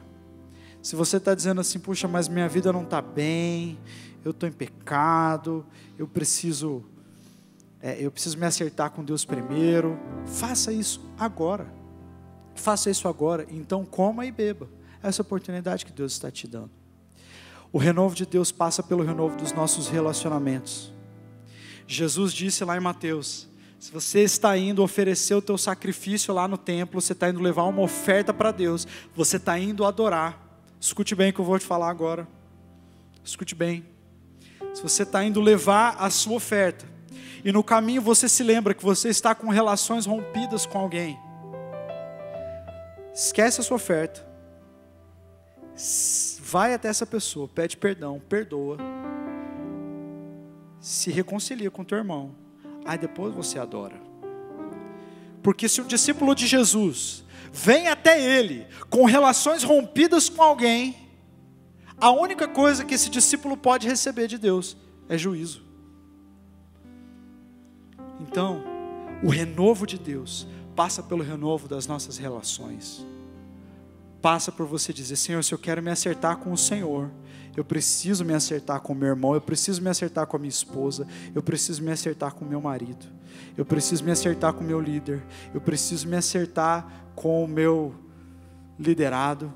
Se você está dizendo assim, puxa, mas minha vida não está bem, eu estou em pecado, eu preciso me acertar com Deus primeiro, faça isso agora. Faça isso agora, então coma e beba. Essa oportunidade que Deus está te dando. O renovo de Deus passa pelo renovo dos nossos relacionamentos. Jesus disse lá em Mateus, se você está indo oferecer o teu sacrifício lá no templo, você está indo levar uma oferta para Deus, você está indo adorar. Escute bem o que eu vou te falar agora. Escute bem. Se você está indo levar a sua oferta, e no caminho você se lembra que você está com relações rompidas com alguém, esquece a sua oferta, vai até essa pessoa, pede perdão, perdoa, se reconcilia com teu irmão, aí depois você adora. Porque se um discípulo de Jesus vem até ele com relações rompidas com alguém, a única coisa que esse discípulo pode receber de Deus é juízo. Então, o renovo de Deus passa pelo renovo das nossas relações. Passa por você dizer, Senhor, se eu quero me acertar com o Senhor, eu preciso me acertar com o meu irmão, eu preciso me acertar com a minha esposa, eu preciso me acertar com o meu marido, eu preciso me acertar com o meu líder, eu preciso me acertar com o meu liderado,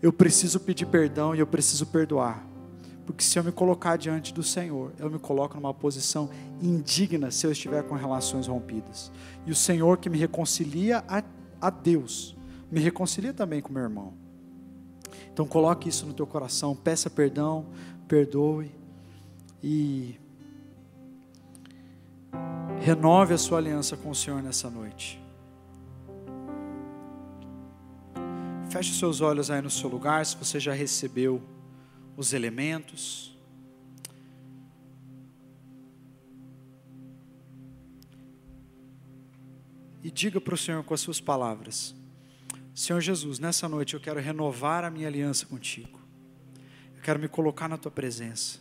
eu preciso pedir perdão e eu preciso perdoar. Porque se eu me colocar diante do Senhor, eu me coloco numa posição indigna se eu estiver com relações rompidas. E o Senhor que me reconcilia a Deus, me reconcilia também com o meu irmão. Então coloque isso no teu coração, peça perdão, perdoe e renove a sua aliança com o Senhor nessa noite. Feche os seus olhos aí no seu lugar, se você já recebeu os elementos. E diga para o Senhor com as suas palavras, Senhor Jesus, nessa noite eu quero renovar a minha aliança contigo. Eu quero me colocar na tua presença.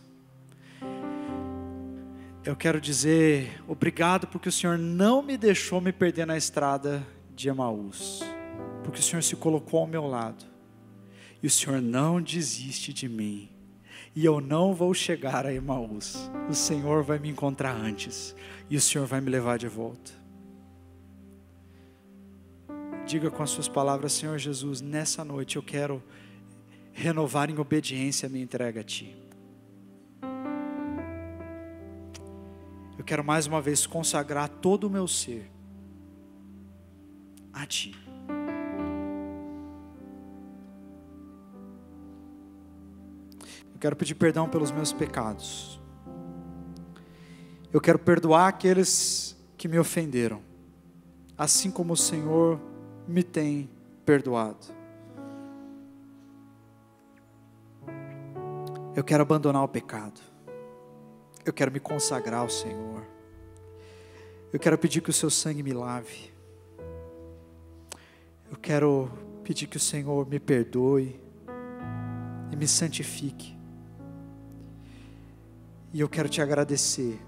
Eu quero dizer obrigado porque o Senhor não me deixou me perder na estrada de Emaús. Porque o Senhor se colocou ao meu lado. E o Senhor não desiste de mim. E eu não vou chegar a Emaús. O Senhor vai me encontrar antes. E o Senhor vai me levar de volta. Diga com as suas palavras, Senhor Jesus, nessa noite eu quero renovar em obediência a minha entrega a Ti. Eu quero mais uma vez consagrar todo o meu ser a Ti. Eu quero pedir perdão pelos meus pecados. Eu quero perdoar aqueles que me ofenderam, assim como o Senhor me tem perdoado. Eu quero abandonar o pecado. Eu quero me consagrar ao Senhor. Eu quero pedir que o seu sangue me lave. Eu quero pedir que o Senhor me perdoe e me santifique. E eu quero te agradecer,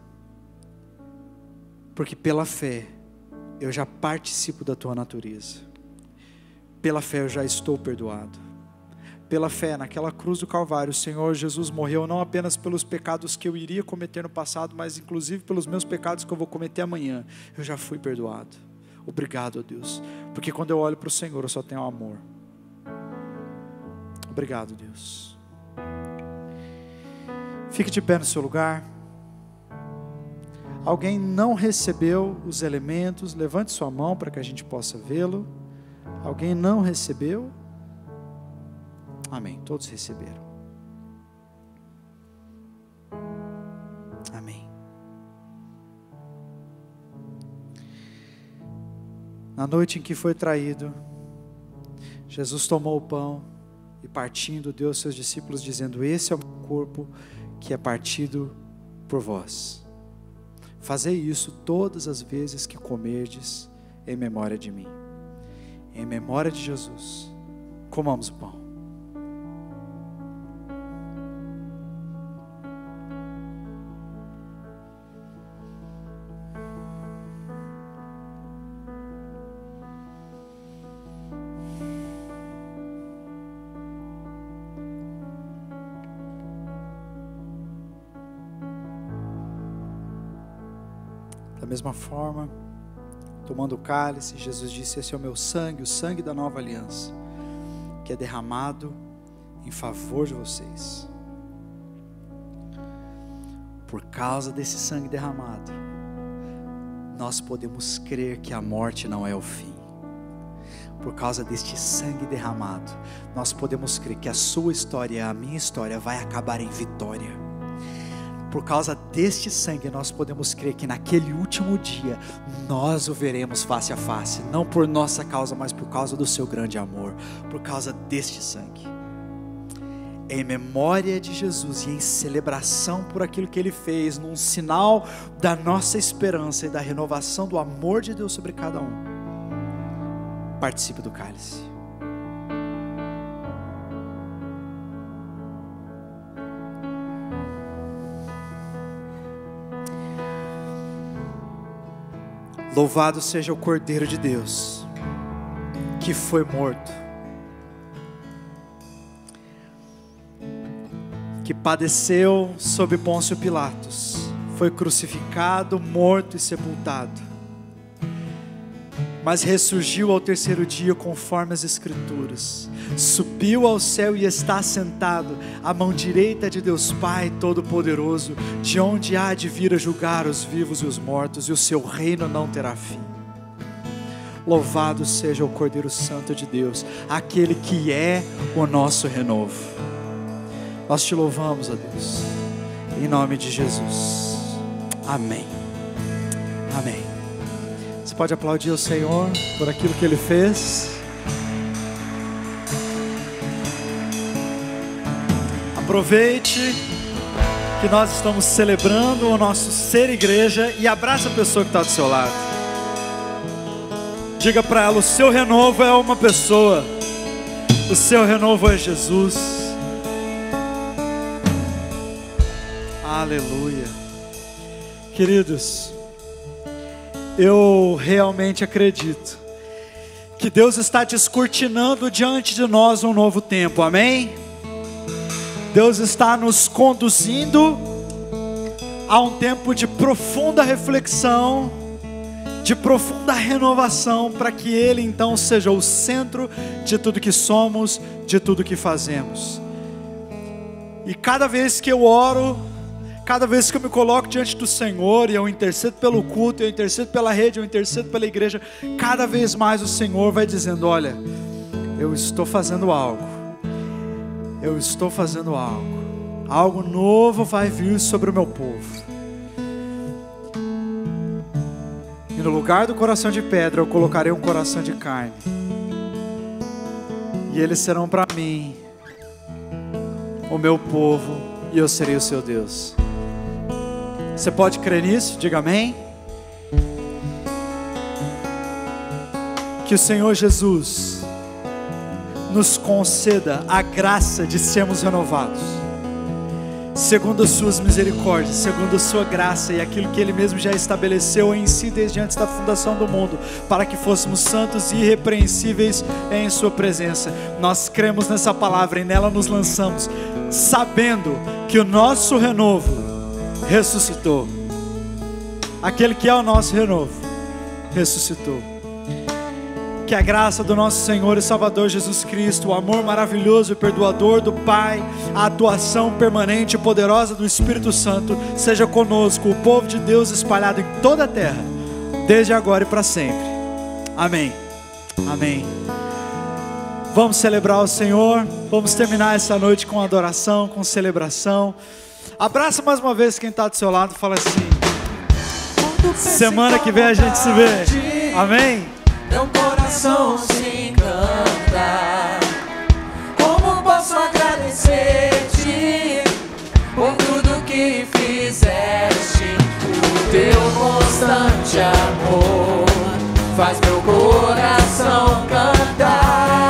porque pela fé eu já participo da tua natureza. Pela fé eu já estou perdoado. Pela fé, naquela cruz do Calvário, o Senhor Jesus morreu não apenas pelos pecados que eu iria cometer no passado, mas inclusive pelos meus pecados que eu vou cometer amanhã. Eu já fui perdoado. Obrigado, ó Deus, porque quando eu olho para o Senhor, eu só tenho amor. Obrigado, Deus. Fique de pé no seu lugar. Alguém não recebeu os elementos? Levante sua mão para que a gente possa vê-lo. Alguém não recebeu? Amém. Todos receberam. Amém. Na noite em que foi traído, Jesus tomou o pão e, partindo, deu aos seus discípulos, dizendo: esse é o meu corpo que é partido por vós. Fazei isso todas as vezes que comerdes em memória de mim. Em memória de Jesus, comamos o pão. Da mesma forma, tomando o cálice, Jesus disse: esse é o meu sangue, o sangue da nova aliança, que é derramado em favor de vocês. Por causa desse sangue derramado, nós podemos crer que a morte não é o fim. Por causa deste sangue derramado, nós podemos crer que a sua história e a minha história vai acabar em vitória. Por causa deste sangue, nós podemos crer que naquele último dia, nós o veremos face a face, não por nossa causa, mas por causa do seu grande amor, por causa deste sangue. Em memória de Jesus e em celebração por aquilo que Ele fez, num sinal da nossa esperança e da renovação do amor de Deus sobre cada um, participe do cálice. Louvado seja o Cordeiro de Deus, que foi morto, que padeceu sob Pôncio Pilatos, foi crucificado, morto e sepultado, mas ressurgiu ao terceiro dia conforme as Escrituras, subiu ao céu e está sentado à mão direita de Deus Pai Todo-Poderoso, de onde há de vir a julgar os vivos e os mortos, e o seu reino não terá fim. Louvado seja o Cordeiro Santo de Deus, aquele que é o nosso renovo. Nós te louvamos, ó Deus, em nome de Jesus. Amém. Amém. Você pode aplaudir o Senhor por aquilo que Ele fez. Aproveite que nós estamos celebrando o nosso ser igreja e abraça a pessoa que está do seu lado. Diga para ela: o seu renovo é uma pessoa, o seu renovo é Jesus. Aleluia. Queridos, eu realmente acredito que Deus está descortinando diante de nós um novo tempo, amém? Deus está nos conduzindo a um tempo de profunda reflexão, de profunda renovação, para que Ele então seja o centro de tudo que somos, de tudo que fazemos. E cada vez que eu oro, cada vez que eu me coloco diante do Senhor, e eu intercedo pelo culto, eu intercedo pela rede, eu intercedo pela igreja, cada vez mais o Senhor vai dizendo: olha, eu estou fazendo algo. Eu estou fazendo algo novo vai vir sobre o meu povo. E no lugar do coração de pedra eu colocarei um coração de carne, e eles serão para mim o meu povo, e eu serei o seu Deus. Você pode crer nisso? Diga amém. Que o Senhor Jesus nos conceda a graça de sermos renovados, segundo as suas misericórdias, segundo a sua graça e aquilo que Ele mesmo já estabeleceu em si desde antes da fundação do mundo, para que fôssemos santos e irrepreensíveis em sua presença. Nós cremos nessa palavra e nela nos lançamos, sabendo que o nosso renovo ressuscitou. Aquele que é o nosso renovo ressuscitou. Que a graça do nosso Senhor e Salvador Jesus Cristo, o amor maravilhoso e perdoador do Pai, a atuação permanente e poderosa do Espírito Santo seja conosco, o povo de Deus espalhado em toda a terra, desde agora e para sempre. Amém. Amém. Vamos celebrar o Senhor. Vamos terminar essa noite com adoração, com celebração. Abraça mais uma vez quem está do seu lado e fala assim: semana que vem a gente se vê. Amém. Meu coração se encanta. Como posso agradecer-te por tudo que fizeste? O teu constante amor faz meu coração cantar.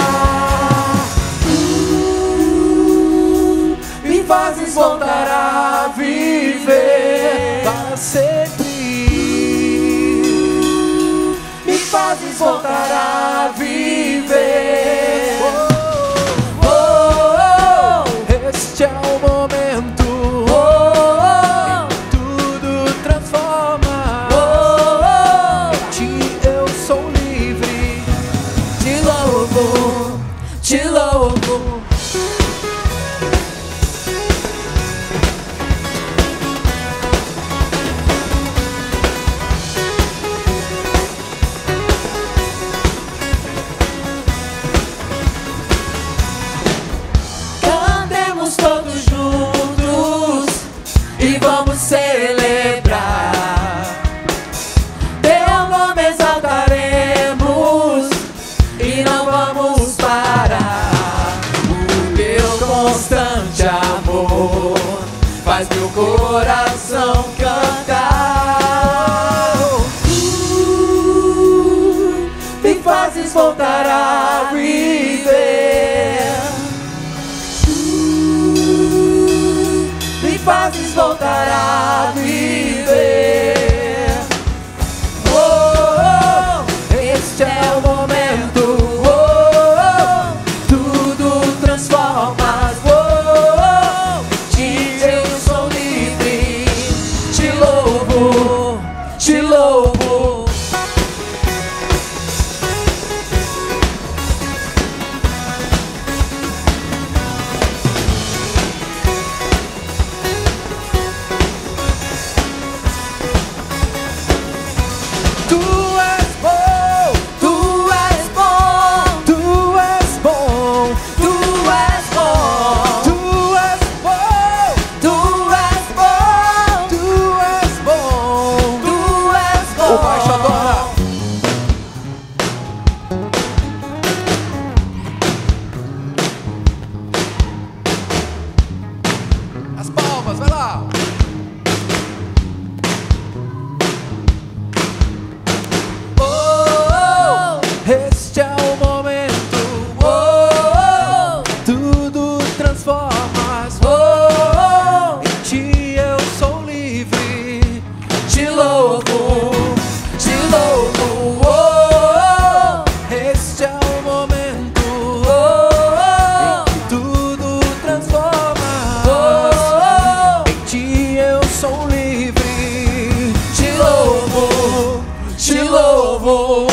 Me fazes voltar a viver para sempre. Me fazes voltar a viver. Este é o momento. Tudo transforma. Em ti eu sou livre. Te louvo, te louvo. Todos juntos e vamos celebrar. Teu nome exaltaremos e não vamos parar. O teu constante amor faz meu coração cantar. Me fazes voltar a viver. Me fazes voltar a viver. Este é o momento. Tudo transformas. De eu sou livre. Te louvo, te louvo. Este é o momento. Tudo transformas. Em ti eu sou livre. Te louvo, te louvo. Este é o momento. Em que tudo transforma. Em ti eu sou livre. Te louvo, te louvo.